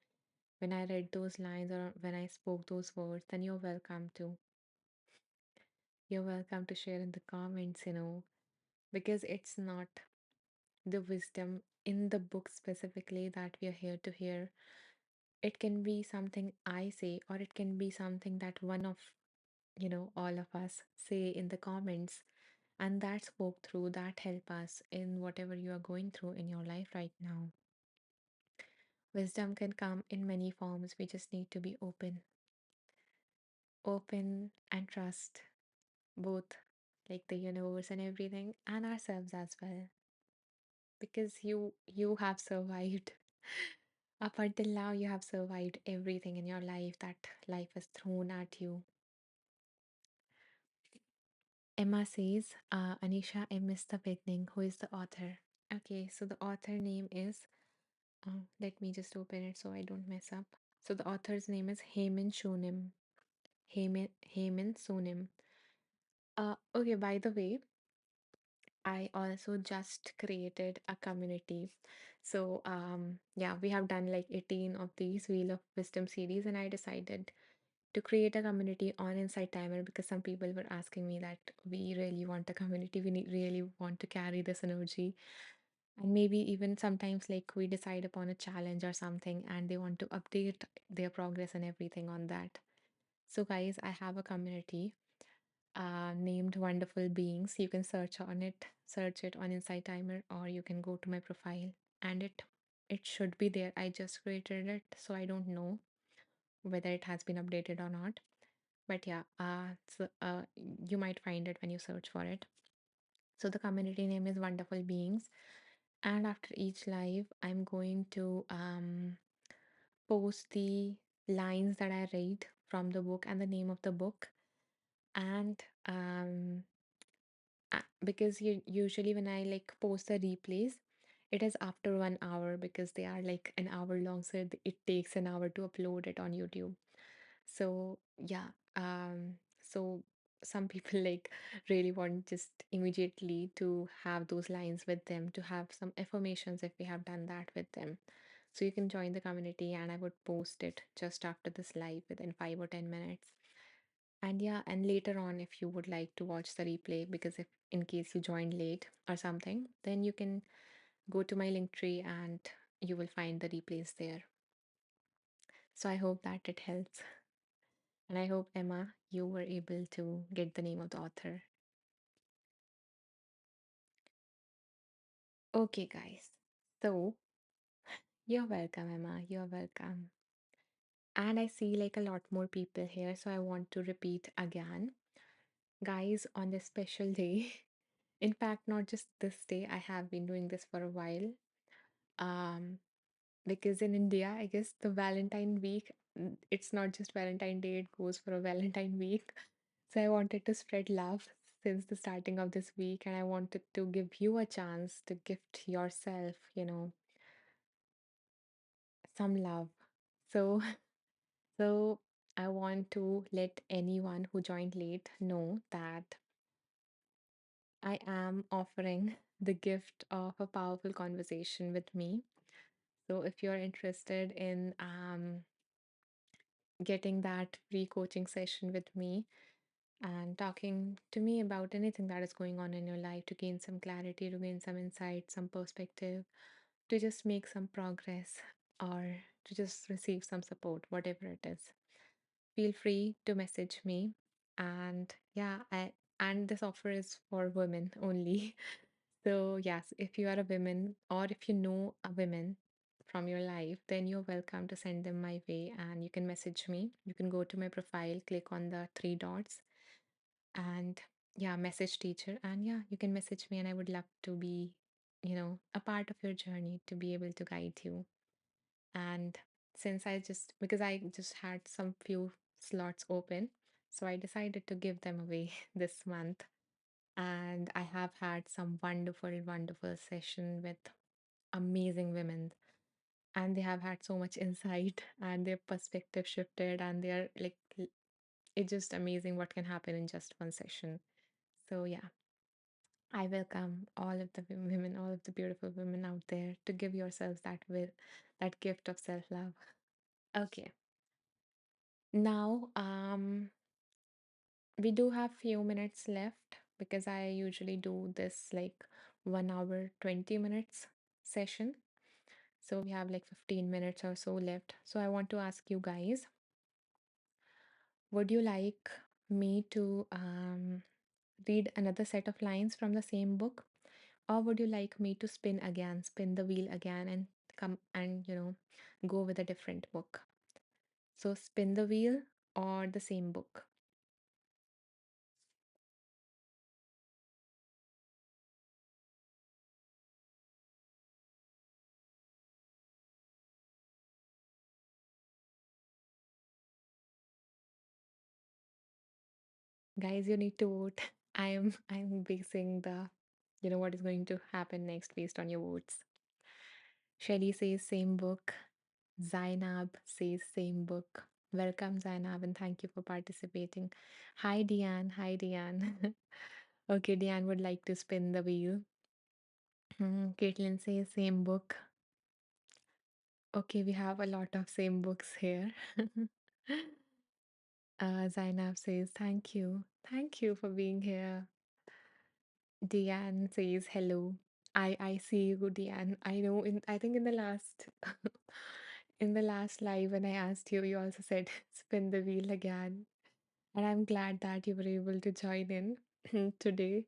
when I read those lines or when I spoke those words, then you're welcome to. You're welcome to share in the comments, because it's not the wisdom in the book specifically that we are here to hear. It can be something I say, or it can be something that one of, all of us say in the comments, and that spoke through, that help us in whatever you are going through in your life right now. Wisdom can come in many forms. We just need to be open and trust both, like the universe and everything, and ourselves as well, because you have survived. Up until now, you have survived everything in your life that life has thrown at you. Emma says, Anisha, I missed the beginning. Who is the author? Okay, so the author name is, let me just open it so I don't mess up. So the author's name is Heyman Shonim. Heyman Sonim. Okay, by the way, I also just created a community. So, yeah, we have done like 18 of these Wheel of Wisdom series, and I decided to create a community on Insight Timer because some people were asking me that we really want a community, really want to carry this energy. And maybe even sometimes, like, we decide upon a challenge or something, and they want to update their progress and everything on that. So, guys, I have a community named Wonderful Beings. You can search it on Insight Timer, or you can go to my profile and it should be there. I just created it, so I don't know whether it has been updated or not. But yeah, you might find it when you search for it. So the community name is Wonderful Beings, and after each live, I'm going to post the lines that I read from the book and the name of the book, and because usually when I like post the replays, it is after 1 hour because they are like an hour long, so it takes an hour to upload it on YouTube. So yeah, so some people like really want just immediately to have those lines with them, to have some affirmations if we have done that with them. So you can join the community, and I would post it just after this live within 5 or 10 minutes. And yeah, and later on, if you would like to watch the replay, because if in case you joined late or something, then you can go to my link tree and you will find the replays there. So I hope that it helps. And I hope, Emma, you were able to get the name of the author. Okay, guys. So you're welcome, Emma. You're welcome. And I see like a lot more people here, so I want to repeat again. Guys, on this special day, in fact, not just this day, I have been doing this for a while. Um, because in India, I guess the Valentine week, it's not just Valentine Day, it goes for a Valentine week. So I wanted to spread love since the starting of this week, and I wanted to give you a chance to gift yourself, some love. So, so I want to let anyone who joined late know that I am offering the gift of a powerful conversation with me. So if you're interested in getting that free coaching session with me and talking to me about anything that is going on in your life, to gain some clarity, to gain some insight, some perspective, to just make some progress, or to just receive some support, whatever it is, feel free to message me. And yeah, and this offer is for women only. So yes, if you are a woman, or if you know a woman from your life, then you're welcome to send them my way, and you can message me. You can go to my profile, click on the three dots, and yeah, message teacher, and yeah, you can message me, and I would love to be, a part of your journey, to be able to guide you. And since because I just had some few slots open, so I decided to give them away this month. And I have had some wonderful, wonderful session with amazing women, and they have had so much insight, and their perspective shifted, and they're like, it's just amazing what can happen in just one session. So yeah, I welcome all of the women, all of the beautiful women out there, to give yourselves that gift of self-love. Okay. Now, we do have few minutes left because I usually do this like 1 hour 20 minutes session. So we have like 15 minutes or so left. So I want to ask you guys, would you like me to read another set of lines from the same book? Or would you like me to spin the wheel again and come and, go with a different book? So spin the wheel or the same book? Guys, you need to vote. I'm basing the, what is going to happen next based on your votes. Shelly says same book. Zainab says same book. Welcome, Zainab, and thank you for participating. Hi, Diane. Hi, Diane. Okay, Diane would like to spin the wheel. Caitlin says same book. Okay, we have a lot of same books here. Zainab says thank you. Thank you for being here. Diane says hello. I see you, Diane. I know I think in the last in the last live when I asked you, you also said spin the wheel again. And I'm glad that you were able to join in today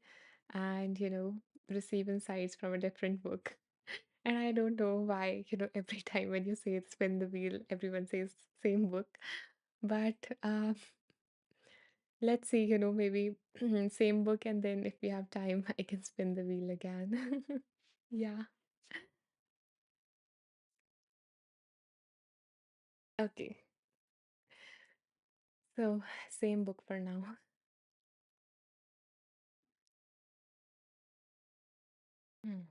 and receive insights from a different book. And I don't know why, every time when you say spin the wheel, everyone says same book. But let's see, maybe same book, and then if we have time, I can spin the wheel again. Yeah. Okay. So, same book for now. Hmm.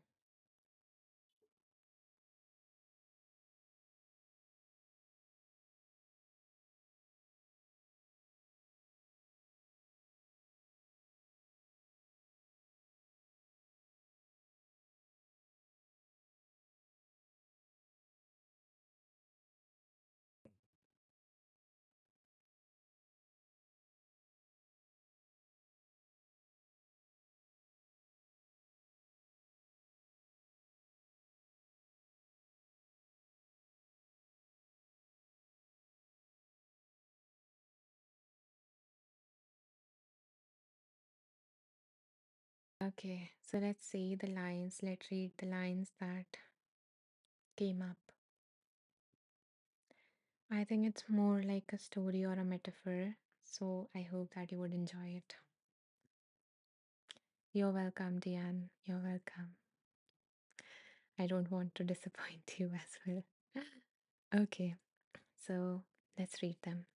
Okay, so let's see the lines. Let's read the lines that came up. I think it's more like a story or a metaphor, so I hope that you would enjoy it. You're welcome, Diane. You're welcome. I don't want to disappoint you as well. Okay, so let's read them.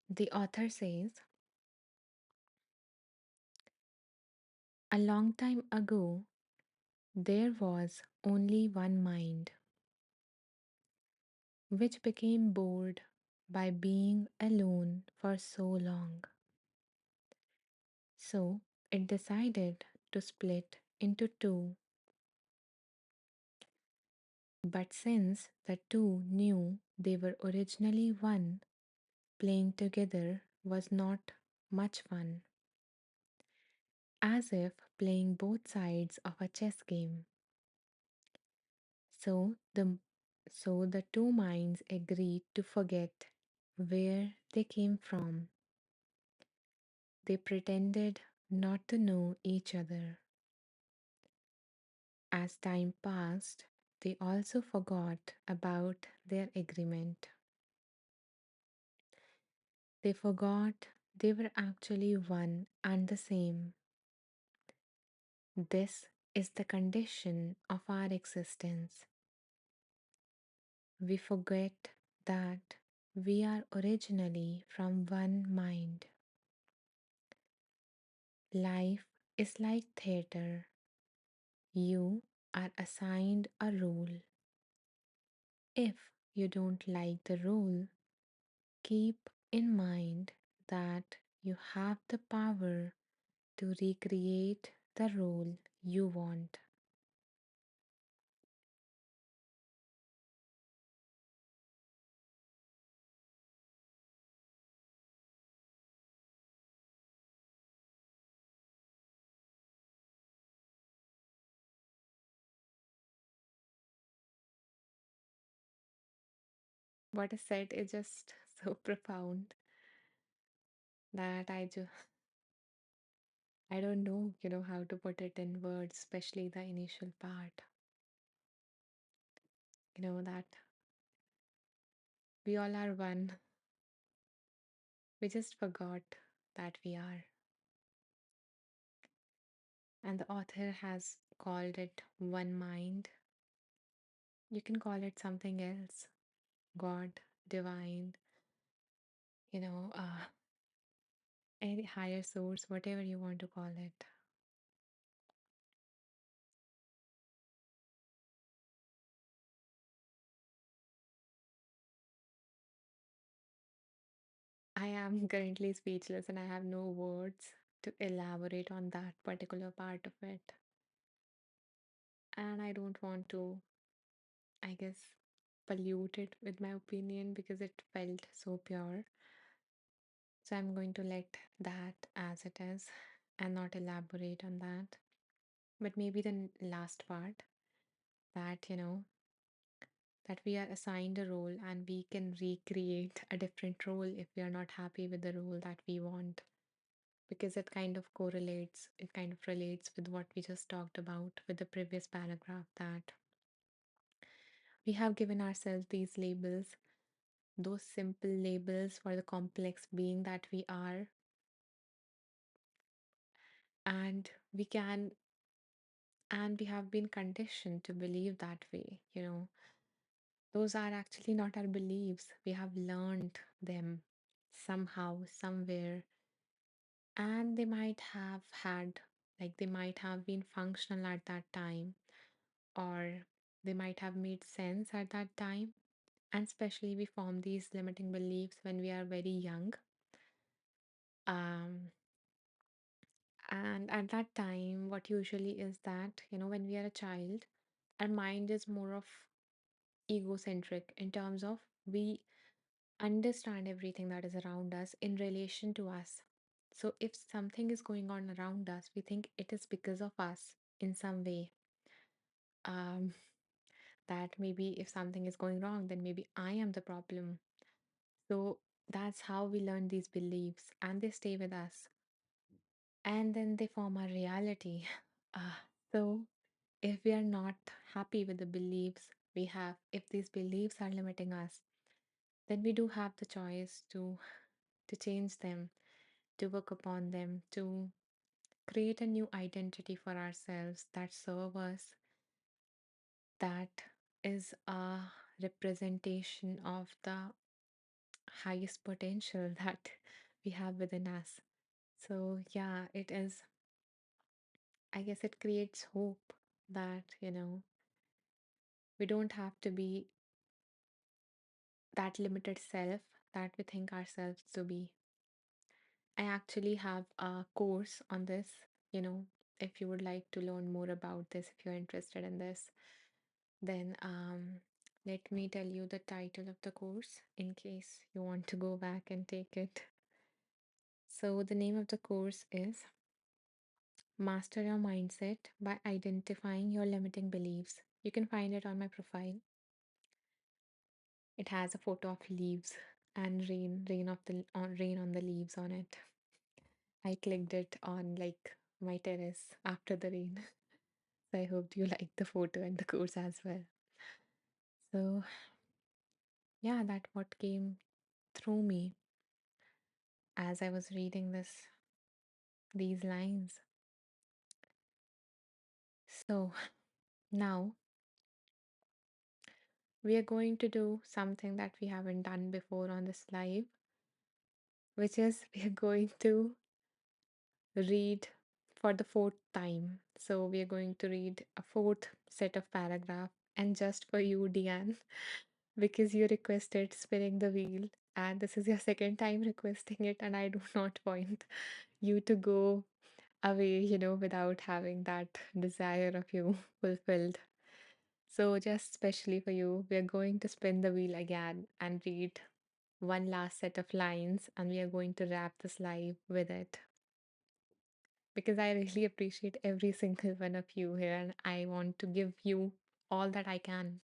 The author says, a long time ago, there was only one mind, which became bored by being alone for so long. So it decided to split into two. But since the two knew they were originally one, playing together was not much fun, as if playing both sides of a chess game. So the two minds agreed to forget where they came from. They pretended not to know each other. As time passed, they also forgot about their agreement. They forgot they were actually one and the same. This is the condition of our existence. We forget that we are originally from one mind. Life is like theater. You are assigned a role. If you don't like the role, keep in mind that you have the power to recreate the role you want. what is said is just so profound that I don't know, how to put it in words, especially the initial part. That we all are one. We just forgot that we are. And the author has called it one mind. You can call it something else, God, divine, you know, uh, any higher source, whatever you want to call it. I am currently speechless and I have no words to elaborate on that particular part of it. And I don't want to, I guess, pollute it with my opinion because it felt so pure. So I'm going to let that as it is and not elaborate on that. But maybe the last part that, that we are assigned a role and we can recreate a different role if we are not happy with the role that we want. Because it kind of correlates, it kind of relates with what we just talked about with the previous paragraph that we have given ourselves these labels, those simple labels for the complex being that we are, and we have been conditioned to believe that way. Those are actually not our beliefs. We have learned them somehow, somewhere, and they might have had, like, they might have been functional at that time, or they might have made sense at that time. And especially, we form these limiting beliefs when we are very young. Um, and at that time, what usually is that, when we are a child, our mind is more of egocentric in terms of we understand everything that is around us in relation to us. So if something is going on around us, we think it is because of us in some way. Um, that maybe if something is going wrong, then maybe I am the problem. So that's how we learn these beliefs and they stay with us. And then they form our reality. So if we are not happy with the beliefs we have, if these beliefs are limiting us, then we do have the choice to change them, to work upon them, to create a new identity for ourselves that serve us, that is a representation of the highest potential that we have within us. So, yeah, it is, I guess it creates hope that, we don't have to be that limited self that we think ourselves to be. I actually have a course on this, if you would like to learn more about this, if you're interested in this, then let me tell you the title of the course in case you want to go back and take it. So, the name of the course is Master Your Mindset by Identifying Your Limiting Beliefs. You can find it on my profile. It has a photo of leaves and rain on the leaves on it. I clicked it on like my terrace after the rain. So I hope you like the photo and the course as well. So yeah, that what came through me as I was reading these lines. So now we are going to do something that we haven't done before on this live, which is we are going to read for the fourth time. So we are going to read a fourth set of paragraph and just for you, Diane, because you requested spinning the wheel and this is your second time requesting it and I do not want you to go away, without having that desire of you fulfilled. So just specially for you, we are going to spin the wheel again and read one last set of lines and we are going to wrap this live with it because I really appreciate every single one of you here and I want to give you all that I can.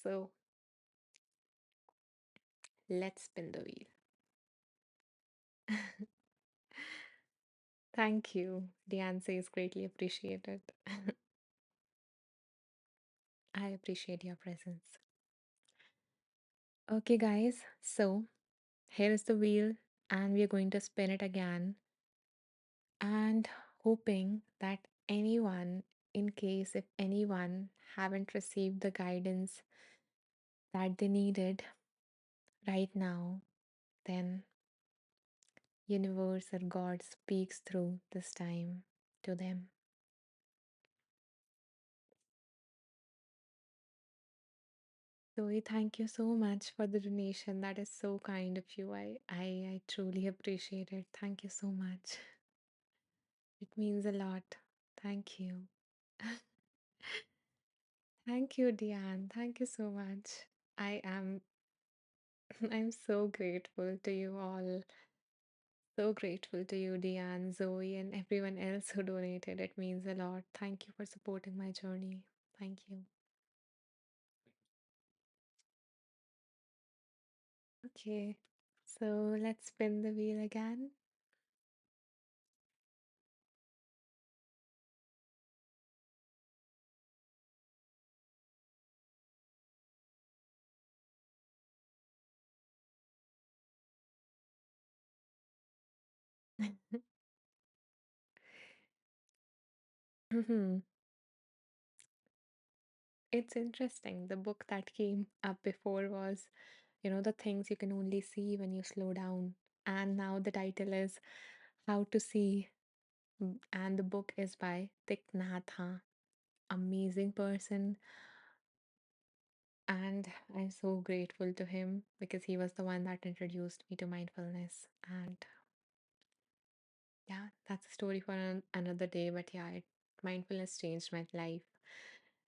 So let's spin the wheel. Thank you. The answer is greatly appreciated. I appreciate your presence. Okay, guys, so here is the wheel, and we are going to spin it again. And hoping that anyone, in case if anyone haven't received the guidance that they needed right now, then universe or God speaks through this time to them. Zoe, thank you so much for the donation. That is so kind of you. I truly appreciate it. Thank you so much. It means a lot. Thank you. Thank you, Diane. Thank you so much. I am I'm so grateful to you all. So grateful to you, Diane, Zoe, and everyone else who donated. It means a lot. Thank you for supporting my journey. Thank you. Okay, so let's spin the wheel again. It's interesting. The book that came up before was, the things you can only see when you slow down. And now the title is How to See. And the book is by Thich Nhat Hanh. Amazing person. And I'm so grateful to him because he was the one that introduced me to mindfulness. And yeah, that's a story for another day. But yeah, mindfulness changed my life.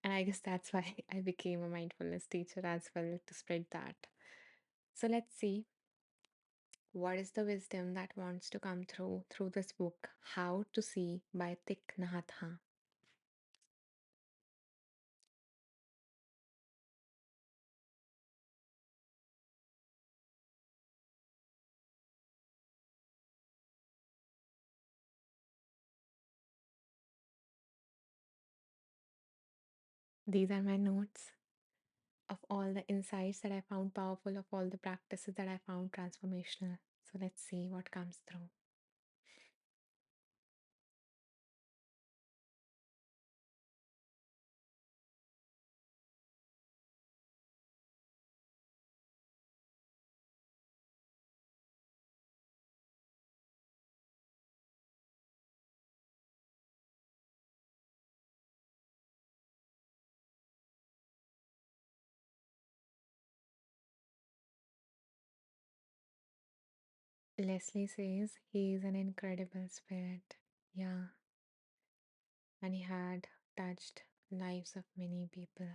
And I guess that's why I became a mindfulness teacher as well to spread that. So let's see what is the wisdom that wants to come through this book, How to See by Thich Nhat Hanh. These are my notes of all the insights that I found powerful, of all the practices that I found transformational. So let's see what comes through. Leslie says he is an incredible spirit. Yeah, and he had touched lives of many people.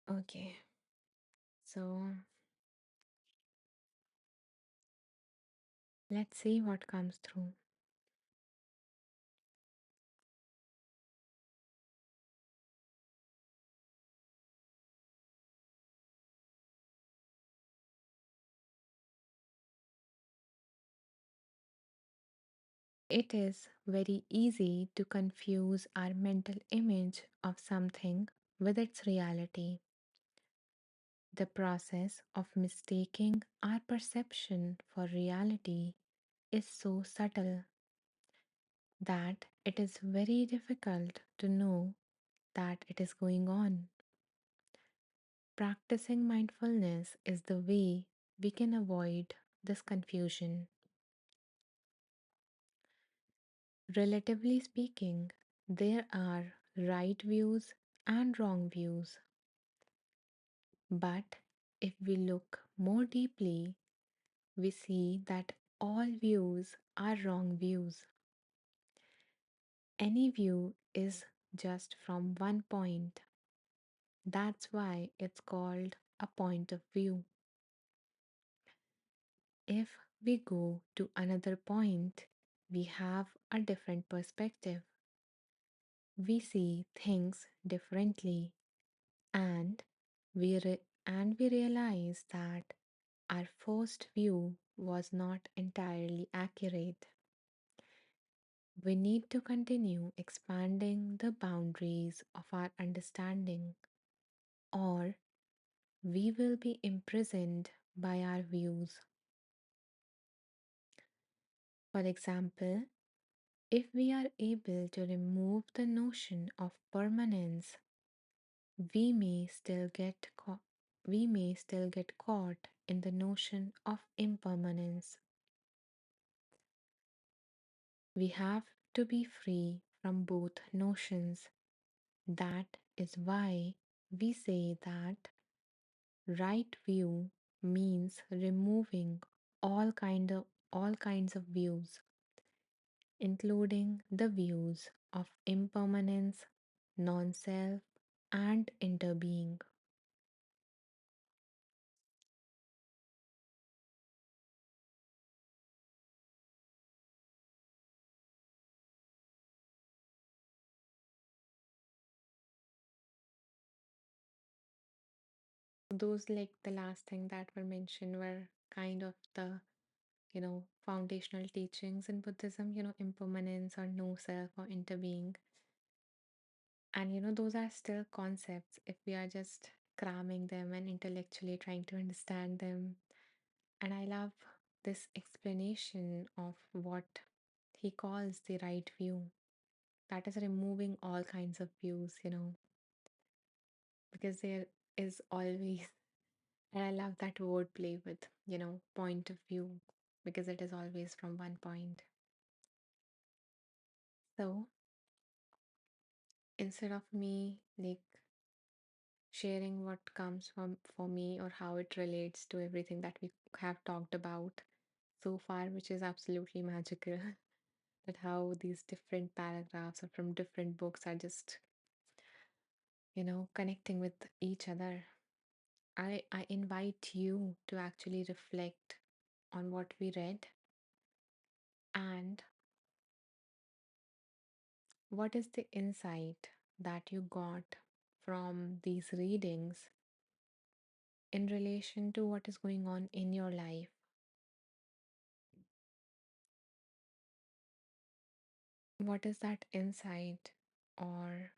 Okay, so let's see what comes through. It is very easy to confuse our mental image of something with its reality. The process of mistaking our perception for reality is so subtle that it is very difficult to know that it is going on. Practicing mindfulness is the way we can avoid this confusion. Relatively speaking, there are right views and wrong views. But if we look more deeply, we see that all views are wrong views. Any view is just from one point. That's why it's called a point of view. If we go to another point, we have a different perspective. We see things differently, and And we realize that our first view was not entirely accurate. We need to continue expanding the boundaries of our understanding, or we will be imprisoned by our views. For example, if we are able to remove the notion of permanence, we may still get we may still get caught in the notion of impermanence. We have to be free from both notions. That is why we say that right view means removing all kinds of views, including the views of impermanence, non-self, and interbeing. Those, like the last thing that were mentioned, were kind of the foundational teachings in Buddhism, impermanence or no self or interbeing. And those are still concepts if we are just cramming them and intellectually trying to understand them. And I love this explanation of what he calls the right view. That is removing all kinds of views, because there is always, and I love that wordplay with, point of view, because it is always from one point. So instead of me like sharing what comes from for me or how it relates to everything that we have talked about so far, which is absolutely magical, that how these different paragraphs or from different books are just, connecting with each other. I invite you to actually reflect on what we read and what is the insight that you got from these readings in relation to what is going on in your life. What is that insight? Or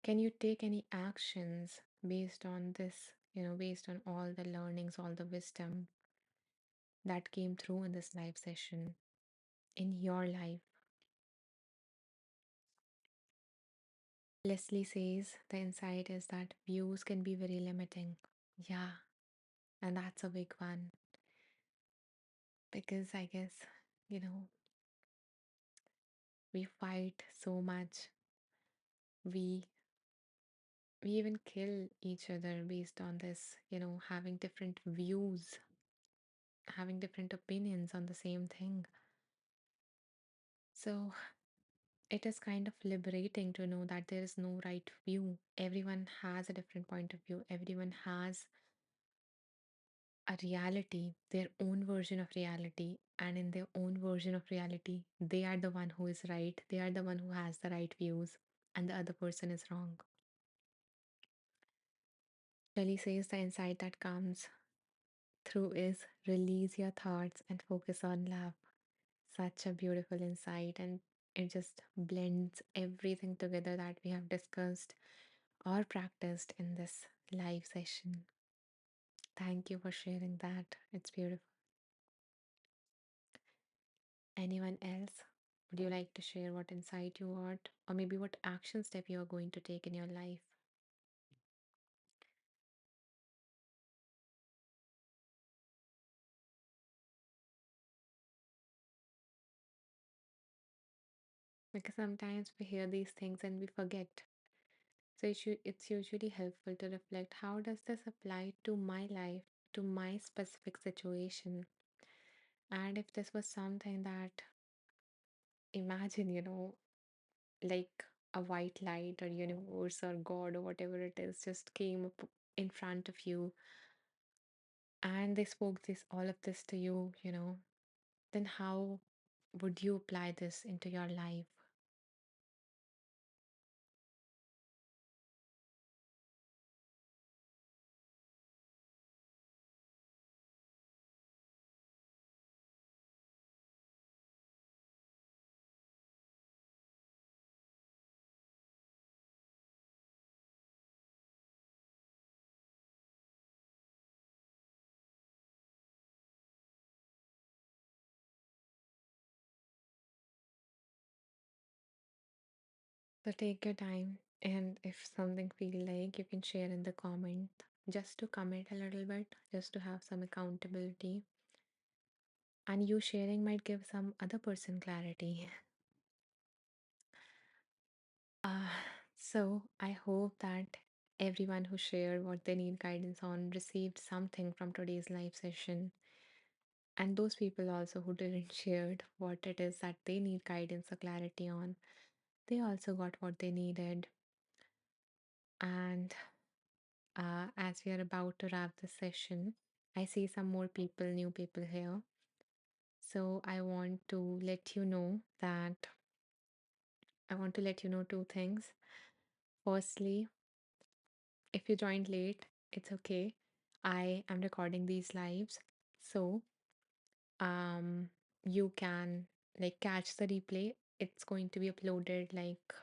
can you take any actions based on this, based on all the learnings, all the wisdom that came through in this live session in your life? Leslie says the insight is that views can be very limiting. Yeah, and that's a big one because I guess, you know, we fight so much. We we even kill each other based on this, having different views, having different opinions on the same thing. So it is kind of liberating to know that there is no right view. Everyone has a different point of view. Everyone has a reality, their own version of reality. And in their own version of reality, they are the one who is right. They are the one who has the right views, and the other person is wrong. Shelley says the insight that comes through is release your thoughts and focus on love. Such a beautiful insight, and it just blends everything together that we have discussed or practiced in this live session. Thank you for sharing that. It's beautiful. Anyone else? Would you like to share what insight you got, or maybe what action step you are going to take in your life? Because sometimes we hear these things and we forget. So it's usually helpful to reflect, how does this apply to my life, to my specific situation? And if this was something that, imagine, like a white light or universe or God or whatever it is just came up in front of you and they spoke this all of this to you, then how would you apply this into your life? So take your time, and if something feel like, you can share in the comment, just to commit a little bit, just to have some accountability. And you sharing might give some other person clarity. Uh, so I hope that everyone who shared what they need guidance on received something from today's live session. And those people also who didn't shared what it is that they need guidance or clarity on, they also got what they needed. And as we are about to wrap the session, I see some more people, new people here. So I want to let you know two things. Firstly, if you joined late, it's okay. I am recording these lives, so um you can like catch the replay. It's going to be uploaded like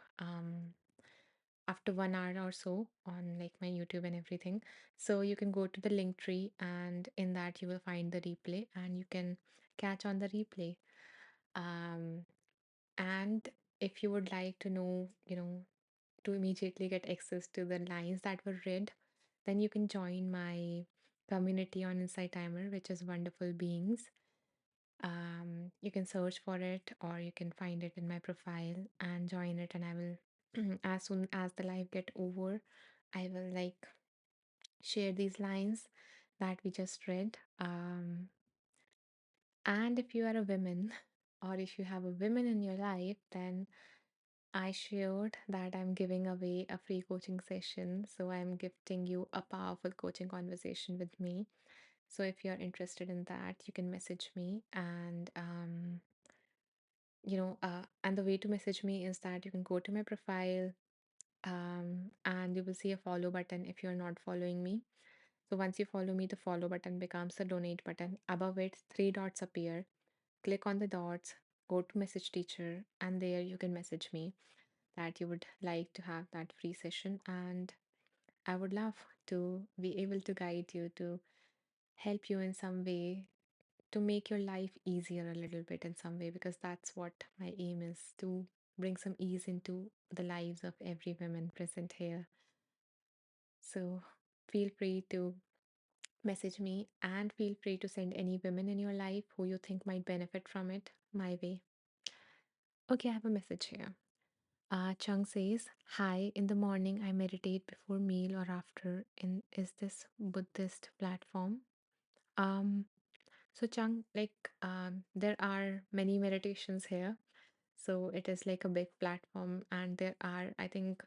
after 1 hour or so on like my YouTube and everything. So you can go to the link tree, and in that you will find the replay and you can catch on the replay. Um, and if you would like to know, to immediately get access to the lines that were read, then you can join my community on Insight Timer, which is Wonderful Beings. You can search for it or you can find it in my profile and join it, and I will as soon as the live get over, I will like share these lines that we just read. And if you are a woman or if you have a woman in your life, then I shared that I'm giving away a free coaching session. So I'm gifting you a powerful coaching conversation with me. So if you're interested in that, you can message me. And the way to message me is that you can go to my profile, and you will see a follow button if you're not following me. So once you follow me, the follow button becomes a donate button. Above it, three dots appear. Click on the dots, go to message teacher, and there you can message me that you would like to have that free session. And I would love to be able to guide you, to help you in some way, to make your life easier a little bit in some way, because that's what my aim is, to bring some ease into the lives of every woman present here. So feel free to message me and feel free to send any women in your life who you think might benefit from it my way. Okay, I have a message here. Chung says, "Hi, in the morning I meditate before meal or after. In is this Buddhist platform?" Um, so Chung, there are many meditations here. So it is like a big platform, and there are, I think,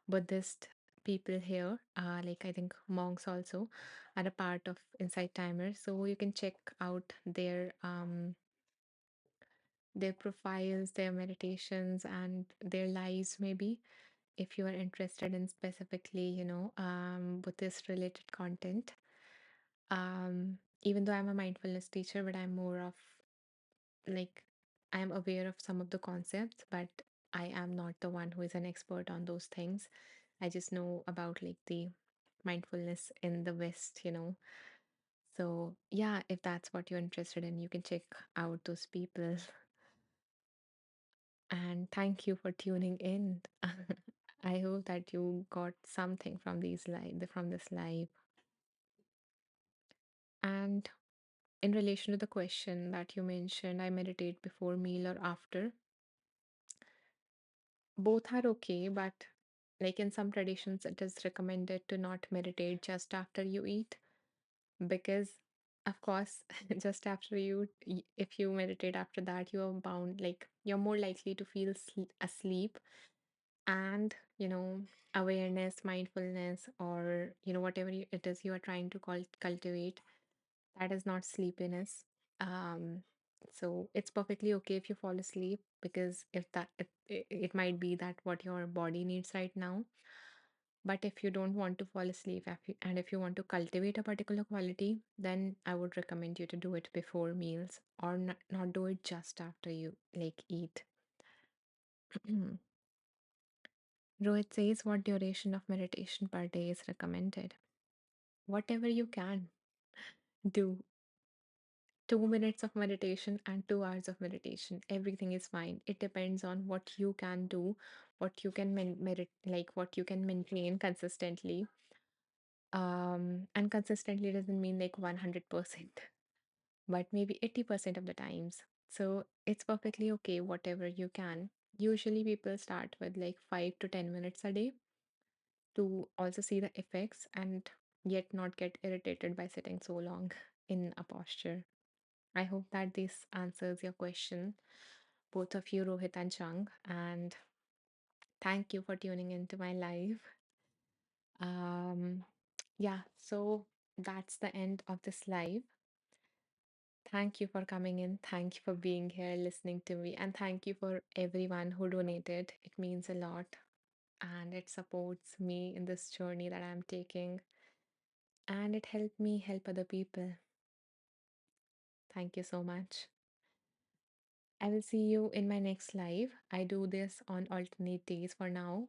Buddhist people here. Like I think monks also are a part of Insight Timer. So you can check out their profiles, their meditations, and their lives maybe, if you are interested in specifically, Buddhist related content. Even though I'm a mindfulness teacher, but I'm more of like, I'm aware of some of the concepts, but I am not the one who is an expert on those things. I just know about like the mindfulness in the West. So yeah, if that's what you're interested in, you can check out those people. And thank you for tuning in. I hope that you got something from from this live. And in relation to the question that you mentioned, I meditate before meal or after. Both are okay, but like in some traditions, it is recommended to not meditate just after you eat, because, of course, just after if you meditate after that, you are bound, like you're more likely to feel asleep, and awareness, mindfulness, or whatever it is you are trying to cultivate, that is not sleepiness. So it's perfectly okay if you fall asleep, because if that it might be that what your body needs right now. But if you don't want to fall asleep, and if you want to cultivate a particular quality, then I would recommend you to do it before meals, or not do it just after you like eat. Rohit says, what duration of meditation per day is recommended? Whatever you can do. 2 minutes of meditation and 2 hours of meditation. Everything is fine. It depends on what you can do, what you can what you can maintain consistently. And consistently doesn't mean like 100%, but maybe 80% of the times. So it's perfectly okay, whatever you can. Usually people start with like 5 to 10 minutes a day to also see the effects and yet not get irritated by sitting so long in a posture. I hope that this answers your question, both of you, Rohit and Chung. And thank you for tuning into my live. Um, yeah, so that's the end of this live. Thank you for coming in. Thank you for being here, listening to me. And thank you for everyone who donated. It means a lot and it supports me in this journey that I'm taking. And it helped me help other people. Thank you so much. I will see you in my next live. I do this on alternate days for now.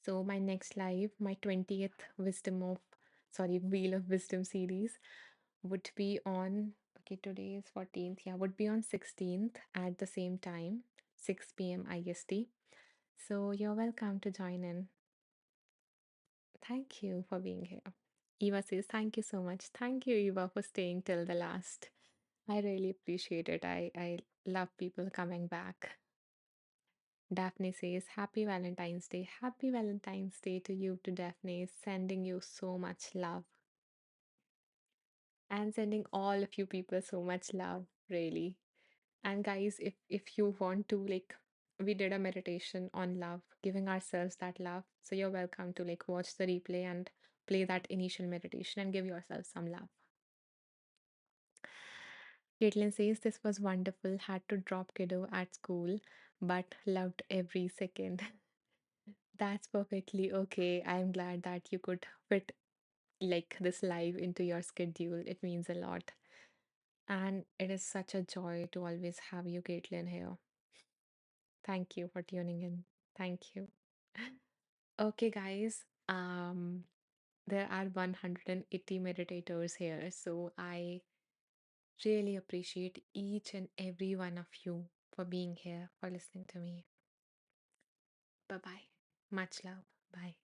So my next live, my 20th Wheel of Wisdom series would be on, okay, today is 14th, yeah, would be on 16th at the same time, 6 p.m. IST. So you're welcome to join in. Thank you for being here. Eva says, thank you so much. Thank you, Eva, for staying till the last. I really appreciate it. I love people coming back. Daphne says, Happy Valentine's Day. Happy Valentine's Day to you, to Daphne. Sending you so much love. And sending all of you people so much love, really. And guys, if you want to, like, we did a meditation on love, giving ourselves that love. So you're welcome to like watch the replay and play that initial meditation and give yourself some love. Caitlin says this was wonderful. Had to drop kiddo at school, but loved every second. That's perfectly okay. I'm glad that you could fit like this live into your schedule. It means a lot. And it is such a joy to always have you, Caitlin, here. Thank you for tuning in. Thank you. Okay, guys. There are 180 meditators here, so I really appreciate each and every one of you for being here, for listening to me. Bye bye. Much love. Bye.